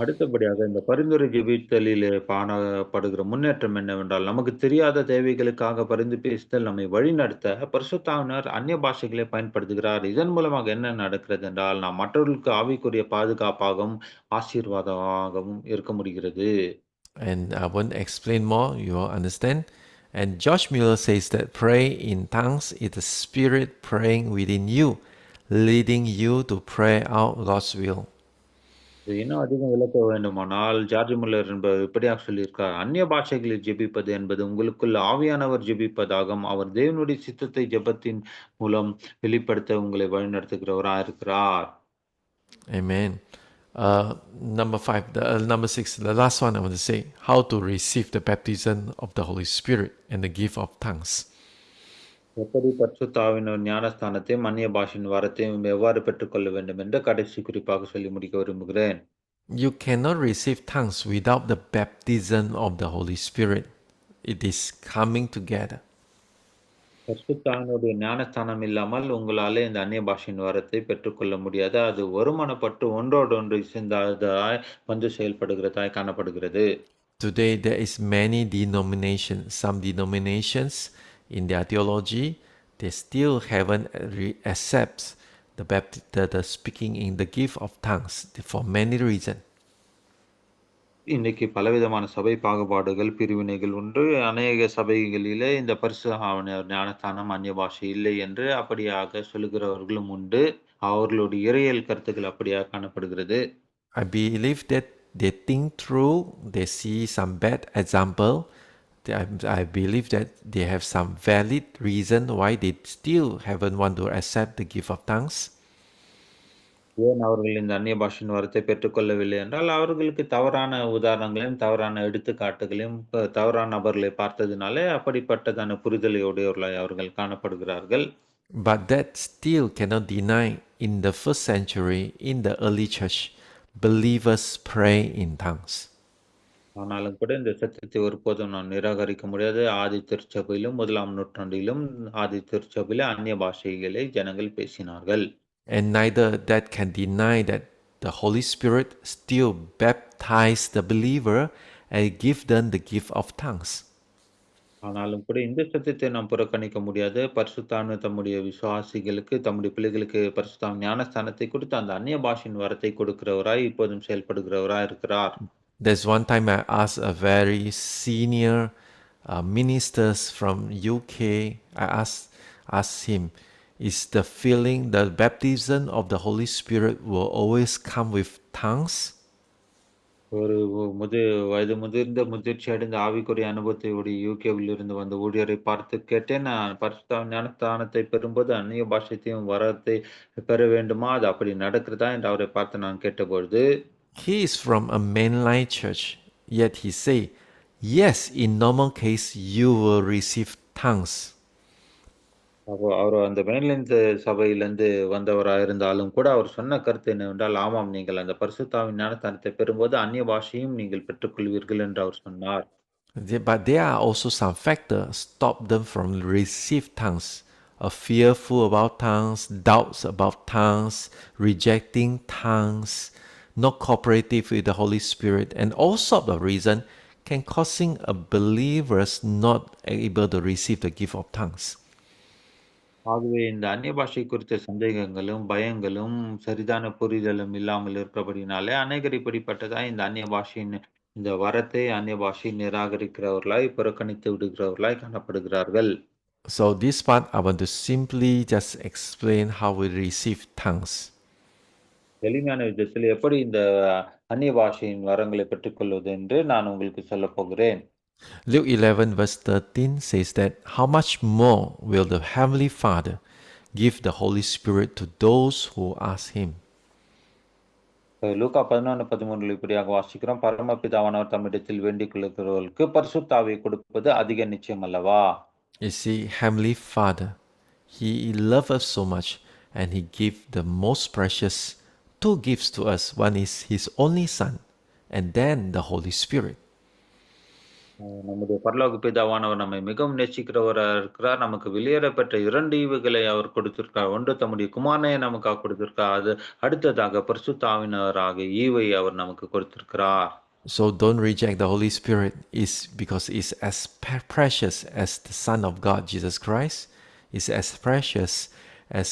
Speaker 2: அடுத்தபடியாக இந்த பரிந்துரை ஜெபித்தலிலே காணப்படுகிற முன்னேற்றம் என்னவென்றால், நமக்கு தெரியாத தேவைகளுக்காக பரிந்து பேசுதல் நம்மை வழிநடத்த பரிசுத்தாவினர் அந்நிய பாஷைகளை பயன்படுத்துகிறார். இதன் மூலமாக என்ன நடக்கிறது என்றால், நாம் மற்றவர்களுக்கு ஆவிக்குரிய பாதுகாப்பாகவும், ஆசீர்வாதமாகவும் இருக்க முடிகிறது.
Speaker 1: And I won't explain more, you will understand. And Josh Mueller says that pray in tongues is the Spirit praying within you, leading you to pray out God's will.
Speaker 2: இது இன்னும் அதிகம் விளக்க வேண்டுமானால், ஜார்ஜ் முல்லர் என்பவர் இப்படியாக சொல்லியிருக்கார். அந்நிய பாஷைகளில் ஜெபிப்பது என்பது உங்களுக்குள் ஆவியானவர் ஜெபிப்பதாகும். அவர் தேவனுடைய சித்தத்தை ஜெபத்தின் மூலம் வெளிப்படுத்த உங்களை வழிநடத்துகிறவராயிருக்கிறார்.
Speaker 1: Amen. Number five, number six, the last one I want to say, how to receive the baptism of the Holy Spirit and the gift of tongues.
Speaker 2: எப்படி பரிசுத்த ஆவியின் ஞானஸ்தானத்தையும், அந்நிய பாஷையின் வரத்தையும் எவ்வாறு பெற்றுக்கொள்ள வேண்டும் என்று கடைசி குறிப்பாக சொல்லி முடிக்க விரும்புகிறேன்.
Speaker 1: You cannot receive tongues without the baptism of the Holy Spirit. It is coming together.
Speaker 2: பரிசுத்த ஆவியினுடைய ஞானஸ்தானம் இல்லாமல் உங்களாலே இந்த அந்நிய பாஷையின் வரத்தை பெற்றுக்கொள்ள முடியாது. அது ஒருமனப்பட்டு ஒன்றோடொன்று இசைந்ததாய் வந்து செயல்படுகிறதாய் காணப்படுகிறது.
Speaker 1: Today there is many denominations. Some denominations in their theology, they still haven't accept the speaking in the gift of tongues for many reasons.
Speaker 2: இன்னைக்கு பலவிதமான சபை பாகுபாடுகள், பிரிவினைகள் உண்டு. அநேக சபைகளிலே இந்த பரிசுத்த ஆவியானவர் ஞானஸ்தானம், அந்நிய பாஷை இல்லை என்று அப்படியாக சொல்லுகிறவர்களும் உண்டு. அவர்களுடைய இறையியல் கருத்துக்கள் அப்படியாக காணப்படுகிறது.
Speaker 1: I believe that they think through, they see some bad example. I believe that they have some valid reason why they still haven't want to accept the gift of tongues.
Speaker 2: ஏன் அவர்கள் இந்த அந்நிய பாஷையின் வரத்தை பெற்றுக்கொள்ளவில்லை என்றால், அவர்களுக்கு தவறான உதாரணங்களையும், தவறான எடுத்துக்காட்டுகளையும், தவறான நபர்களை பார்த்ததினாலே அப்படிப்பட்டதான புரிதலை உடையவர்களாய் அவர்கள் காணப்படுகிறார்கள்.
Speaker 1: But that still cannot deny in the first century, in the early church, believers pray in tongues.
Speaker 2: ஆனாலும் கூட இந்த சத்தியத்தை ஒருபோதும் நாம் நிராகரிக்க முடியாது. ஆதி திருச்சபையிலும், 1ஆம் நூற்றாண்டிலும் ஆதி திருச்சபையிலே அந்நிய பாஷைகளை ஜனங்கள் பேசினார்கள்.
Speaker 1: And neither that can deny that the Holy Spirit still baptize the believer and give them the gift of tongues.
Speaker 2: ஆனாலும் கூட இந்த சத்தியத்தை நாம் புறக்கணிக்க முடியாது. பரிசுத்த ஆவி தம்முடைய விசுவாசிகளுக்கு, தம்முடைய பிள்ளைகளுக்கு பரிசுத்த ஆவி ஞானஸ்தானத்தை கொடுத்து, அந்த அந்நிய பாஷையின் வரத்தை கொடுக்கிறவராய் இப்போதும் செயல்படுகிறவராய் இருக்கிறார்.
Speaker 1: There's one time I asked a very senior ministers from UK. I asked him, is the feeling the baptism of the Holy Spirit will always come with tongues?
Speaker 2: ஒரு வயது முதிர்ந்த முதிர்ச்சி அடைந்த ஆவிக்குரிய அனுபவத்தை உடைய யூகேவில் இருந்து வந்த ஊழியரை பார்த்து கேட்டேன். நான் பரிசுத்த ஞானஸ்தானத்தை பெறும்போது அந்நிய பாஷையத்தையும் வரத்தை பெற வேண்டுமா? அது அப்படி நடக்கிறதா? என்று அவரை பார்த்து நான் கேட்டபொழுது,
Speaker 1: He is from a mainline church, yet he say, yes, in normal case you will receive tongues.
Speaker 2: அப்போ அவர் அந்த மெயின்லைன் சபையிலிருந்து வந்தவராக இருந்தாலும் கூட அவர் சொன்ன கருத்து என்னவென்றால், ஆமாம், நீங்கள் அந்த பரிசுத்த ஆவியின் ஞானஸ்தானத்தை பெறும்போது அந்நிய பாஷையும் நீங்கள் பெற்றுக்கொள்வீர்கள் என்று அவர் சொன்னார்.
Speaker 1: But there are also some factors stop them from receive tongues. A fearful about tongues, doubts about tongues, rejecting tongues, not cooperative with the Holy Spirit, and all sorts of reason can causing a believers not able to receive the gift of tongues.
Speaker 2: ஆகவே இந்த அந்நிய பாஷை குறித்த சந்தேகங்களும், பயங்களும், சரிதான புரிதலும் இல்லாமல் இருக்கிறபடினாலே, அநேகர் இப்படிப்பட்டதாய் இந்த அந்நிய பாஷையின் இந்த வரத்தை அந்நிய பாஷையை நிராகரிக்கிறவர்களாய், புறக்கணித்து விடுகிறவர்களாய் காணப்படுகிறார்கள்.
Speaker 1: So this part I want to simply just explain how we receive tongues.
Speaker 2: எளிமையான விதத்தில் எப்படி இந்த அந்நிய பாஷையின் வரங்களை பெற்றுக்கொள்வது என்று நான் உங்களுக்கு சொல்லப் போகிறேன்.
Speaker 1: Luke 11 verse 13 says that how much more will the Heavenly Father give the Holy Spirit to those who ask Him?
Speaker 2: லூக்கா 11:13 இப்படியாக வாசிக்கிறோம். பரமபிதாவானவர் தம்மிடத்தில் வேண்டிக் கொள்ளுகிறவர்களுக்கு பரிசுத்த ஆவியை கொடுப்பது அதிக நிச்சயம் அல்லவா?
Speaker 1: You see, Heavenly Father, He loves us so much and He gave the most precious two gifts to us. One is His only Son and then the Holy Spirit.
Speaker 2: நம்முடைய பரலோக பிதாவானவர் நம்மை மிகவும் நேசிக்கிறவராக இருக்கிறார். நமக்கு வெளியேறப்பெற்ற 2 ஈவுகளை அவர் கொடுத்திருக்கிறார். ஒன்று தம்முடைய குமாரனை நமக்காக கொடுத்திருக்கிறார். அது அடுத்ததாக பரிசுத்த ஆவியானவராகிய ஈவை அவர் நமக்கு கொடுத்திருக்கிறார்.
Speaker 1: So don't reject the Holy Spirit is because it's as precious as the Son of God, Jesus Christ. It's as precious as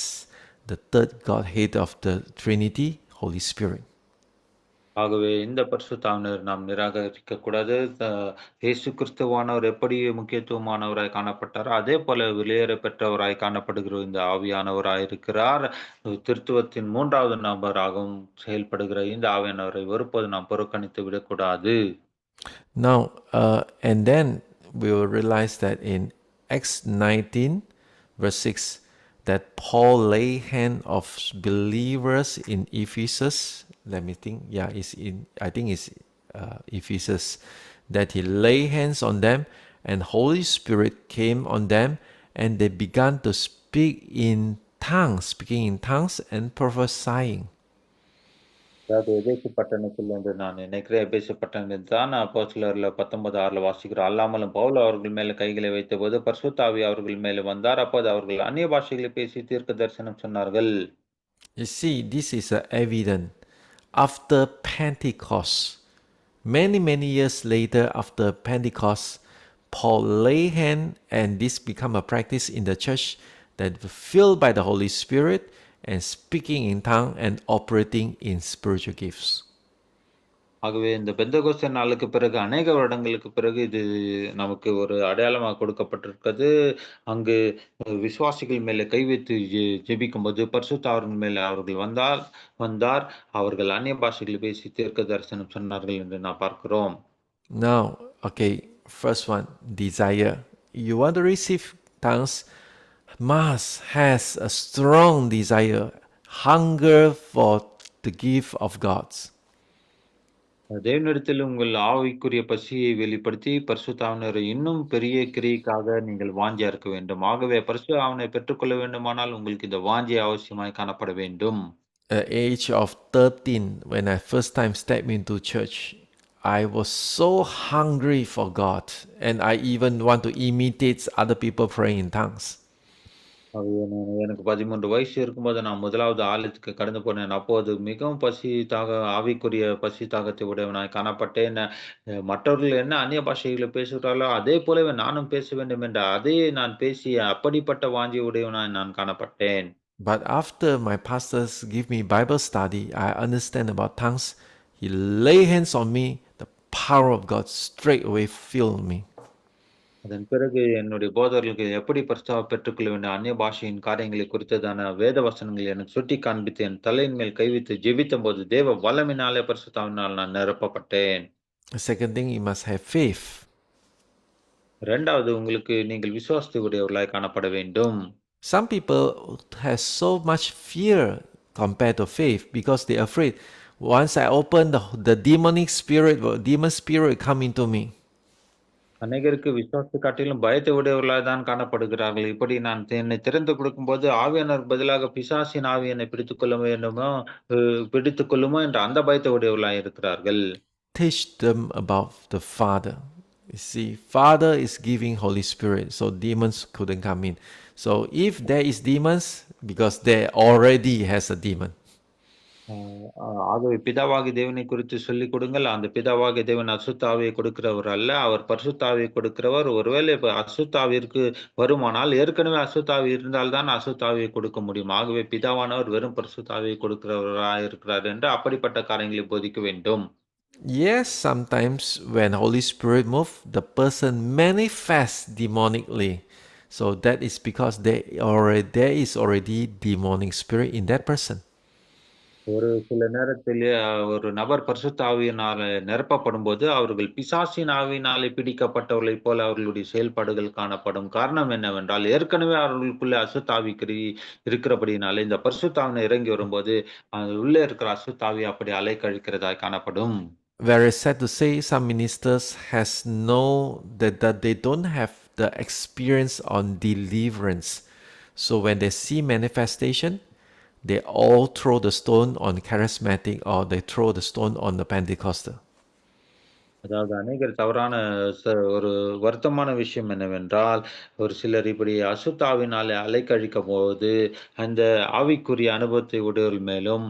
Speaker 1: the third Godhead of the Trinity, Holy Spirit.
Speaker 2: ஆகவே இந்த பரிசுத்த ஆவியானவரை நாம் நிராகரிக்க கூடாது. இயேசு கிறிஸ்துவானவர் எப்படி முக்கியத்துவமானவராய் காணப்பட்டாரோ, அதே போல வெளியேற பெற்றவராய் காணப்படுகிற இந்த ஆவியானவராய் இருக்கிறார். திருத்துவத்தின் 3வது நபராகவும் செயல்படுகிற இந்த ஆவியானவரை ஒருபோதும் நாம் புறக்கணித்து விடக்கூடாது.
Speaker 1: Now, and then we will realize that in Acts 19, verse 6, that Paul lay hand of believers in Ephesus. Let me think. Yeah, I think it's Ephesus. That he lay hands on them, and Holy Spirit came on them, and they began to speaking in tongues and prophesying.
Speaker 2: அதாவது எபேசு பட்டணத்தில் என்று நான் நினைக்கிறேன். எபேசு பட்டணத்தில் தான் அப்போஸ்தலர்ல 19:6 வாசிக்கிறோம். அல்லாமலும் பவுல் அவர்கள் மேல கைகளை வைத்தபோது பரிசுத்த ஆவி அவர்கள் மேல வந்தார். அப்போது அவர்கள் அந்நிய பாஷைகளை பேசி தீர்க்க தரிசனம் சொன்னார்கள்.
Speaker 1: You see, this is evident after Pentecost. Many years later, after Pentecost, Paul lay hand, and this become a practice in the church, that filled by the Holy Spirit and speaking in tongue and operating in spiritual gifts.
Speaker 2: ஆகவே இந்த பெந்தெகோஸ்தே நாளுக்கு பிறகு அநேக வருடங்களுக்கு பிறகு இது நமக்கு ஒரு அடையாளமாக கொடுக்கப்பட்டிருக்கிறது. அங்கு விசுவாசிகள் மேல கை வைத்து ஜெபிக்கும்போது பரிசுத்த ஆவியின் மேல அவர்கள் வந்தார். அவர்கள் அந்நிய பாஷைகளில் பேசி தீர்க்க தரிசனம் சொன்னார்கள் என்று நாம் பார்க்கிறோம்.
Speaker 1: Now, okay, first one, desire. You want to receive tongues, must has a strong desire, hunger for the gift of God's.
Speaker 2: தேவனிடத்தில் உங்கள் ஆவிக்குரிய பசியை வெளிப்படுத்தி பரிசுத்த ஆவியானவரை இன்னும் பெரிய கிரியைக்காக நீங்கள் வாஞ்சையா இருக்க வேண்டும். ஆகவே பரிசுத்த ஆவியை பெற்றுக்கொள்ள வேண்டுமானால் உங்களுக்கு இந்த வாஞ்சை அவசியமாய் காணப்பட வேண்டும்.
Speaker 1: At the age of 13, when I first time stepped into church, I was so hungry for God, and I even want to imitate other people praying in tongues.
Speaker 2: அது எனக்கு 13 வயசு இருக்கும்போது நான் முதலாவது ஆலயத்துக்கு கடந்து போனேன். அப்போது மிகவும் ஆவிக்குரிய பசி தாகத்தை உடையவனாய் காணப்பட்டேன். மற்றவர்கள் என்ன அந்நிய பாஷைகளை பேசுகிறார்களோ, அதே போலவே நானும் பேச வேண்டும் என்ற நான் பேசிய அப்படிப்பட்ட வாஞ்சை உடையவனாய் நான் காணப்பட்டேன்.
Speaker 1: But after my pastors give me Bible study, I understand about tongues. He lay hands on me, the power of God straight away filled me.
Speaker 2: அதன் பிறகு என்னுடைய போதகர்களுக்கு எப்படி பரிசுத்தாவை பெற்றுக்கொள்ள வேண்டும், அந்நிய பாஷையின் காரியங்களை குறித்ததான வேத வசனங்களை எனக்கு சுட்டி காண்பித்து என் தலையின் மேல் கை வைத்து ஜெபித்த போது தேவ வல்லமையினாலே பரிசுத்தாவினால் நான் நிரப்பப்பட்டேன்.
Speaker 1: The second thing, you must have faith.
Speaker 2: இரண்டாவது, உங்களுக்கு நீங்கள் விசுவாசத்தை உடையவர்களாய் காணப்பட வேண்டும்.
Speaker 1: Some people have so much fear compared to faith because they are afraid. Once I open the demon spirit come into me.
Speaker 2: அநேகருக்கு விசுவாசத்தை காட்டிலும் பயத்தை உடையவர்களாய் தான் காணப்படுகிறார்கள். இப்படி நான் என்னை திறந்து கொடுக்கும்போது ஆவியானவர் பதிலாக பிசாசின் ஆவி என்னை பிடித்துக் கொள்ளுமோ என்ற அந்த பயத்தை உடையவர்களாய் இருக்கிறார்கள்.
Speaker 1: Teach them about the Father. You see, Father is giving Holy Spirit, so demons couldn't come in. So if there is demons, because there already has a demon.
Speaker 2: ஆகவே பிதாவாகிய தேவனை குறித்து சொல்லிக் கொடுங்கள். அந்த பிதாவாகிய தேவன் அசுத்த ஆவியை கொடுக்கிறவர் அல்ல. அவர் பரிசுத்த ஆவியை கொடுக்கிறவர். ஒருவேளை இப்ப அசுத்த ஆவியிற்கு வருமானால், ஏற்கனவே அசுத்த ஆவி இருந்தால் தான் அசுத்த ஆவியை கொடுக்க முடியும். ஆகவே பிதாவானவர் வெறும் பரிசுத்த ஆவியை கொடுக்கிறவராய் இருக்கிறார் என்று அப்படிப்பட்ட காரியங்களை போதிக்க வேண்டும்.
Speaker 1: Yes, sometimes when Holy Spirit move, the person manifests demonically. So that is because there is already demonic spirit in that person.
Speaker 2: ஒரு சில நேரத்திலே ஒரு நபர் பரிசுத்த ஆவியினால நிரப்பப்படும்போது, அவர்கள் பிசாசின் ஆவியினாலே பிடிக்கப்பட்டவர்களைப் போல அவர்களுடைய செயல்பாடுகள் காணப்படும். காரணம் என்னவென்றால், ஏற்கனவே அவர்களுக்குள்ளே அசுத்த ஆவி இருக்கிறபடியினாலே, இந்த பரிசுத்த ஆவியினர் இறங்கி வரும்போது, உள்ளே இருக்கிற அசுத்த ஆவி அப்படி அலைக்கழிக்கிறதாய் காணப்படும்.
Speaker 1: Very sad to say, some ministers has that they don't have the experience on deliverance. So when they see manifestation, they all throw the stone on charismatic, or they throw the stone on the Pentecostal.
Speaker 2: அதாவது அநேகர் தவறான ஒரு வருத்தமான விஷயம் என்னவென்றால், ஒரு சிலர் இப்படி அசுத்த ஆவியினாலே அலைக்கழிக்கும்போது, அந்த ஆவிக்குரிய அனுபவத்தை உடையவர்கள் மேலும்,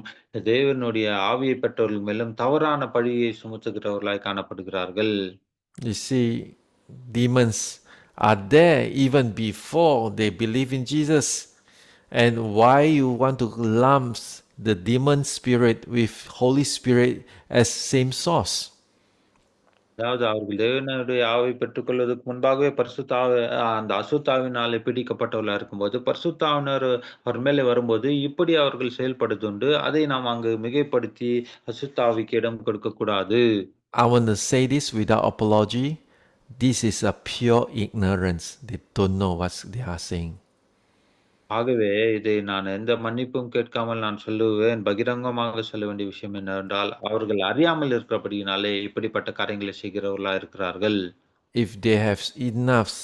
Speaker 2: தேவனுடைய ஆவியை பெற்றவர்கள் மேலும் தவறான பழியை சுமத்துகிறவர்களாய் காணப்படுகிறார்கள்.
Speaker 1: You see, demons are there even before they believe in Jesus. And why you want to lump the demon spirit with Holy Spirit as same source?
Speaker 2: அதாவது அவர்கள் தேவனுடைய ஆவியை பெற்றுக்கொள்வதற்கு முன்பாகவே அந்த அசுத்த ஆவியினாலே பிடிக்கப்பட்டவர்களா இருக்கும்போது, பரிசுத்த ஆவியானவர் அவர் மேலே வரும்போது, இப்படி அவர்கள் செயல்படுவதுண்டு. அதை நாம் அங்கு மிகைப்படுத்தி அசுத்த ஆவிக்கு இடம் கொடுக்கக்கூடாது.
Speaker 1: I want to say this without apology. This is a pure ignorance. They don't know what they are saying.
Speaker 2: ஆகவே இதை நான் எந்த மன்னிப்பும் கேட்காமல் நான் சொல்லுவேன். பகிரங்கமாக சொல்ல வேண்டிய விஷயம் என்னவென்றால், அவர்கள் அறியாமல் இருக்கிறபடியினாலே இப்படிப்பட்ட காரியங்களை செய்கிறவர்களா இருக்கிறார்கள்.
Speaker 1: If they have enough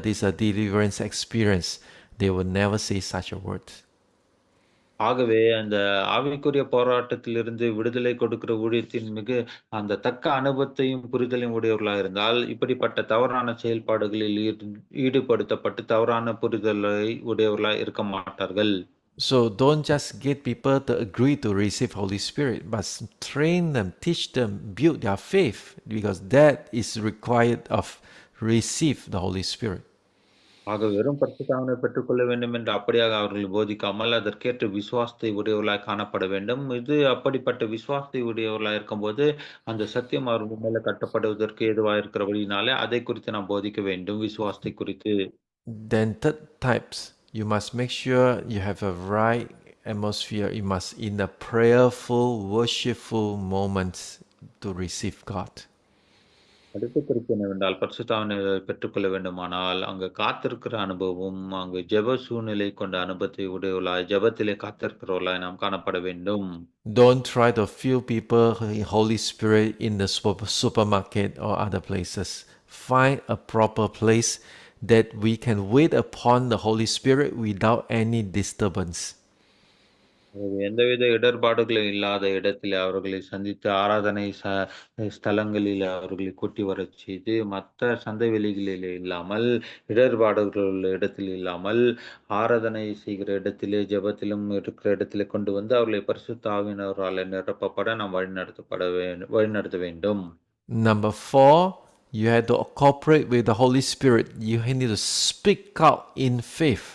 Speaker 1: this deliverance experience, they will never say such a word.
Speaker 2: ஆகவே அந்த ஆவிக்குரிய போராட்டத்திலிருந்து விடுதலை கொடுக்கிற ஊழியத்தின் அந்த தக்க அனுபவத்தையும், புரிதலையும் உடையவர்களா இருந்தால், இப்படிப்பட்ட தவறான செயல்பாடுகளில் ஈடுபடுத்தப்பட்டு தவறான புரிதலை உடையவர்களா இருக்க மாட்டார்கள்.
Speaker 1: So don't just get people to agree to receive Holy Spirit, but train them, teach them, build their faith, because that is required of receive the Holy Spirit.
Speaker 2: ஆக வெறும் பரிசுத்தாவினை பெற்றுக்கொள்ள வேண்டும் என்று அப்படியாக அவர்கள் போதிக்காமல், அதற்கேற்ற விசுவாசத்தை உடையவர்களாய் காணப்பட வேண்டும். இது அப்படிப்பட்ட விசுவாசத்தை உடையவர்களாய் இருக்கும்போது, அந்த சத்தியம் அவர்கள் மேல கட்டப்படுவதற்கு ஏதுவா இருக்கிறபடியினாலே, அதை குறித்து நாம் போதிக்க வேண்டும், விசுவாசத்தை குறித்து.
Speaker 1: Then third types, you must make sure you have a right atmosphere. You must in a prayerful, worshipful moments to receive God.
Speaker 2: அடுத்த குறிப்பு என்னவென்றால், பரிசுத்தாவினை பெற்றுக்கொள்ள வேண்டுமானால், அங்கு காத்திருக்கிற அனுபவம், அங்கு ஜெப சூழ்நிலை கொண்ட அனுபவத்தை உடையவர்களாய், ஜெபத்திலே காத்திருக்கிறவர்களாய் நாம் காணப்பட வேண்டும்.
Speaker 1: Don't try to fill people Holy Spirit in the supermarket or other places. Find a proper place that we can wait upon the Holy Spirit without any disturbance.
Speaker 2: எந்தவித இடர்பாடுகளும் இல்லாத இடத்திலே அவர்களை சந்தித்து ஆராதனை ஸ்தலங்களில் அவர்களை கூட்டி வரச் செய்து, மற்ற சந்தை வெளிகளிலே இல்லாமல், இடர்பாடுகள் உள்ள இடத்தில் இல்லாமல், ஆராதனை செய்கிற இடத்திலே, ஜெபத்திலும் இருக்கிற இடத்திலே கொண்டு வந்து அவர்களை பரிசுத்த ஆவியினராலே நிரப்பப்பட நாம் வழிநடத்த வேண்டும்.
Speaker 1: Number 4, you have to cooperate with the Holy Spirit. You need to speak out in faith.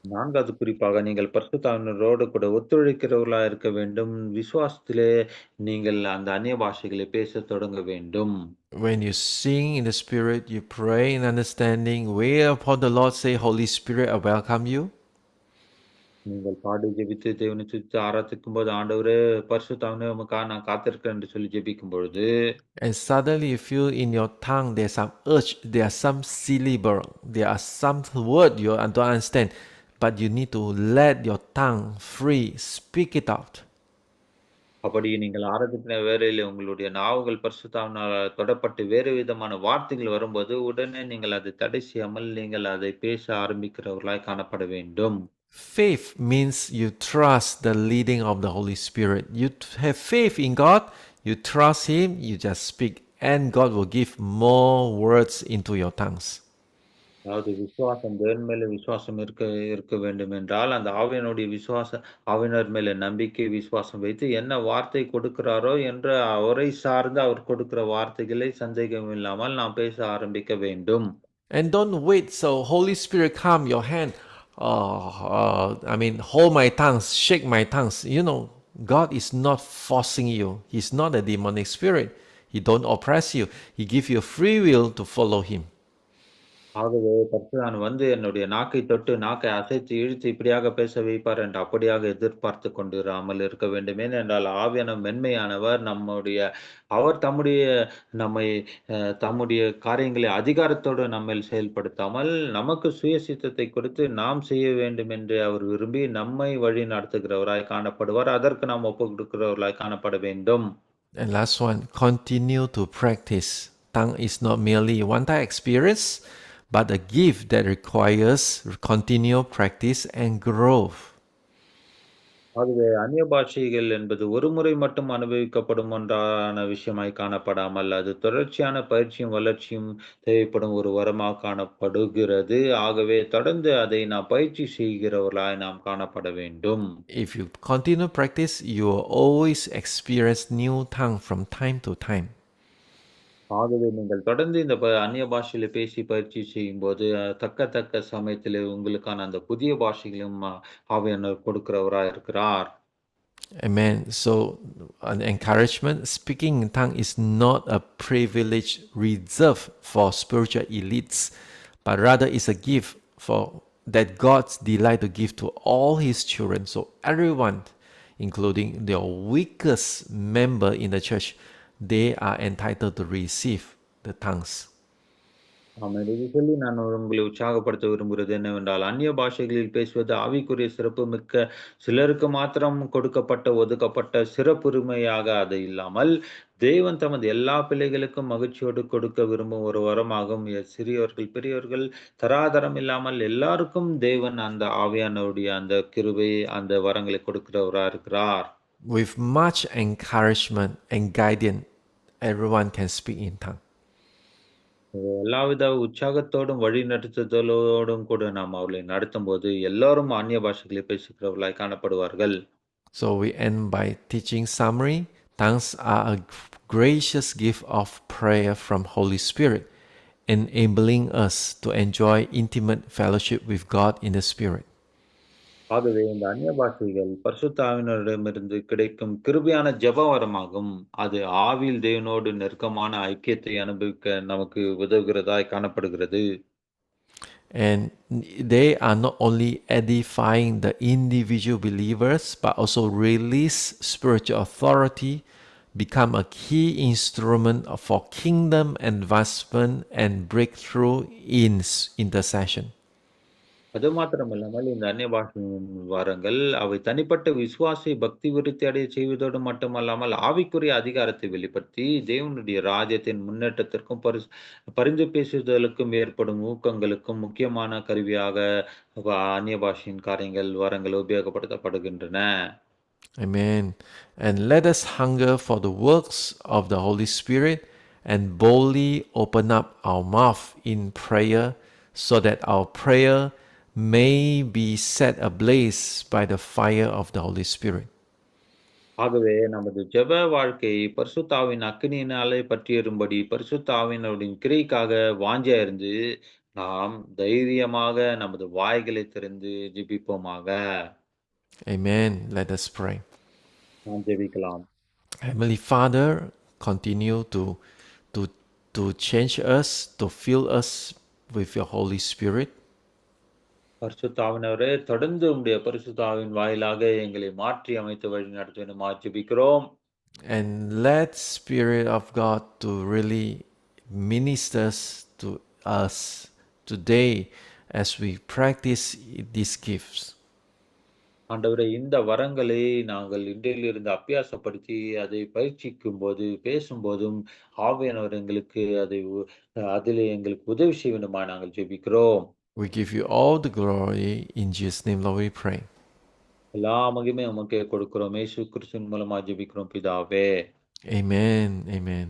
Speaker 2: 4வது குறிப்பாக நீங்கள் பரிசுத்த ஆவியினரோடு கூட ஒத்துழைக்கிறவர்களா இருக்க வேண்டும். விசுவாசத்திலே நீங்கள் அந்த அந்நிய பாஷைகளை பேசத் தொடங்க வேண்டும்.
Speaker 1: When you sing in the Spirit, you pray in understanding, wait upon the Lord, say, Holy Spirit, I welcome you.
Speaker 2: நீங்கள் பாடி ஜெபித்து தேவனை துதித்து ஆராதிக்கும்போது, ஆண்டவரே பரிசுத்த ஆவியே உமக்காக நான் காத்திருக்கிறேன் என்று சொல்லி ஜெபிக்கும் பொழுது,
Speaker 1: And suddenly you feel in your tongue there's some urge, there are some syllable, there are some word you don't understand, but you need to let your tongue free, speak it out.
Speaker 2: அப்படி நீங்கள் ஆராதிக்கிற வேளையிலே உங்களுடைய நாவுகள் பரிசுத்த ஆவியினால் தொடப்பட்டு வேறு விதமான வார்த்தைகள் வரும்போது, உடனே நீங்கள் அதை தடை செய்யாமல் நீங்கள் அதை பேச ஆரம்பிக்கிறவர்களாய் காணப்பட வேண்டும்.
Speaker 1: Faith means you trust the leading of the Holy Spirit. You have faith in God, you trust Him, you just speak, and God will give more words into your tongues.
Speaker 2: அதாவது விசுவாசம் தேவன் மேல விசுவாசம் இருக்க இருக்க வேண்டும் என்றால், அந்த ஆவியினர் மேல நம்பிக்கை, விசுவாசம் வைத்து என்ன வார்த்தை கொடுக்கிறாரோ என்ற அவரை சார்ந்து அவர் கொடுக்கிற வார்த்தைகளை சந்தேகம் இல்லாமல் நாம் பேச ஆரம்பிக்க வேண்டும்.
Speaker 1: And don't wait so Holy Spirit come your hand. Hold my tongues, shake my tongues. God is not forcing you. He's not a demonic spirit. He don't oppress you. He give you free will to follow Him.
Speaker 2: ஆகவே பரிசுத்தவான் வந்து என்னுடைய நாக்கை தொட்டு, நாக்கை அசைத்து இழுத்து இப்படியாக பேச வைப்பார் என்று அப்படியாக எதிர்பார்த்துக் கொண்டிராமல் இருக்க வேண்டும். ஏனென்றால் ஆவியானவர் மென்மையானவர். அவர் நம்மை தம்முடைய காரியங்களை அதிகாரத்தோடு நம்மேல் செயல்படுத்தாமல், நமக்கு சுய சித்தத்தை கொடுத்து நாம் செய்ய வேண்டும் என்று அவர் விரும்பி நம்மை வழி நடத்துகிறவராய் காணப்படுவார். அதற்கு நாம் ஒப்புக் கொடுக்கிறவர்களாய் காணப்பட வேண்டும்.
Speaker 1: And last one, continue to practice. Tongue is not merely one-time experience, but a gift that requires continual practice and growth.
Speaker 2: ஆகவே அந்நிய பாஷைகள் என்பது ஒரு முறை மட்டும் அனுபவிக்கப்படும் ஒன்றான விஷயமாய் காணப்படாமல், அது தொடர்ச்சியான பயிற்சியும் வளர்ச்சியும் தேவைப்படும் ஒரு வரமாக காணப்படுகிறது. ஆகவே தொடர்ந்து அதை நாம் பயிற்சி செய்கிறவர்களாய் நாம் காணப்பட வேண்டும்.
Speaker 1: If you continue practice, you will always experience new tongue from time to time.
Speaker 2: ஆகவே நீங்கள் தொடர்ந்து இந்த அந்நிய பாஷையில பேசி பயிற்சி செய்யும்போது, தக்க சமயத்திலே உங்களுக்கான அந்த புதிய பாஷைகளும் ஆவியானவர் கொடுக்கிறவராய் இருக்கிறார்.
Speaker 1: Amen. So, an encouragement, speaking in tongue is not a privilege reserved for spiritual elites, but rather is a gift that God's delight to give to all His children. So everyone, including the weakest member in the church, they are entitled to receive the tongues.
Speaker 2: ஆமென். இது சொல்லி நான் உங்களை உற்சாகப்படுத்த விரும்புகிறது என்னவென்றால், அந்நிய பாஷைகளில் பேசுவது ஆவிக்குரிய சிறப்புமிக்க சிலருக்கு மாத்திரம் கொடுக்கப்பட்ட, ஒதுக்கப்பட்ட சிறப்புரிமையாக அது இல்லாமல், தேவன் தமது எல்லா பிள்ளைகளுக்கும் மகிழ்ச்சியோடு கொடுக்க விரும்பும் ஒரு வரமாகும். சிறியவர்கள், பெரியவர்கள் தராதரம் இல்லாமல் எல்லாருக்கும் தேவன் அந்த ஆவியானவருடைய அந்த கிருபை, அந்த வரங்களை கொடுக்கிறவரா இருக்கிறார்.
Speaker 1: With much encouragement and guidance, everyone can speak in tongue.
Speaker 2: எல்லாவித உற்சாகத்தோடும், வழிநடத்துதலோடும் கூட நாம் அவர்களை நடத்தும்போது, எல்லோரும் அந்நிய பாஷைகளை பேசுகிறவர்களாய் காணப்படுவார்கள்.
Speaker 1: So we end by teaching summary. Tongues are a gracious gift of prayer from Holy Spirit, enabling us to enjoy intimate fellowship with God in the Spirit.
Speaker 2: ஆகவே இந்த அந்நிய பாஷைகள் பரிசுத்த ஆவியினரிடமிருந்து கிடைக்கும் கிருபையான ஜெப வரமாகும். அது ஆவியில் தேவனோடு நெருக்கமான ஐக்கியத்தை அனுபவிக்க நமக்கு உதவுகிறதாய் காணப்படுகிறது.
Speaker 1: And they are not only edifying the individual believers, but also release spiritual authority, become a key instrument for kingdom advancement and breakthrough in intercession.
Speaker 2: அது மாத்திரமல்லாமல் இந்த அந்நிய பாஷையின் வரங்கள், அவை தனிப்பட்ட விசுவாசி பக்தி விருத்தி அடைய செய்வதோடு மட்டுமல்லாமல், ஆவிக்குரிய அதிகாரத்தை வெளிப்படுத்தி, தேவனுடைய ராஜ்யத்தின் முன்னேற்றத்திற்கும், பரிந்து பேசுதலுக்கும் ஏற்படும் ஊக்கங்களுக்கும் முக்கியமான கருவியாக அந்நிய பாஷையின் காரியங்கள், வரங்கள் உபயோகப்படுத்தப்படுகின்றன.
Speaker 1: Amen. And let us hunger for the works of the Holy Spirit and boldly open up our mouth in prayer so that our prayer may be set ablaze by the fire of the Holy Spirit.
Speaker 2: ஆகவே நமது ஜெப வாழ்க்கை பரிசுத்த ஆவியின் அக்கினியினாலே பற்றியரும்படி, பரிசுத்த ஆவியினருடைய கிரியைக்காக வாஞ்சையா இருந்து, நாம் தைரியமாக நமது வாய்களை திறந்து ஜெபிப்போமாக.
Speaker 1: Amen. Let us pray.
Speaker 2: நாம் ஜெபிக்கலாம்.
Speaker 1: Heavenly Father, continue to, to change us, to fill us with your Holy Spirit.
Speaker 2: பரிசுத்த ஆவியானவரே, தொடர்ந்து உம்முடைய பரிசுத்த ஆவியின் வாயிலாக எங்களை மாற்றி அமைத்து வழி நடத்த வேண்டுமாறு ஜெபிக்கிறோம்.
Speaker 1: And let Spirit of God to really ministers to us today as we practice these gifts.
Speaker 2: ஆண்டவரே, இந்த வரங்களை நாங்கள் இன்றையிலிருந்து அபியாசப்படுத்தி, அதை பயிற்சிக்கும்போது, பேசும்போதும் ஆவியானவர் எங்களுக்கு அதிலே எங்களுக்கு உதவி செய்ய வேண்டுமாய் நாங்கள் ஜெபிக்கிறோம்.
Speaker 1: We give you all the glory. In Jesus' name, Lord, we pray.
Speaker 2: எல்லா மகிமையும் உமக்கே கொடுக்கிறோம். இயேசு கிறிஸ்துவின் மூலமா ஜெபிக்கிறோம் பிதாவே.
Speaker 1: Amen. Amen.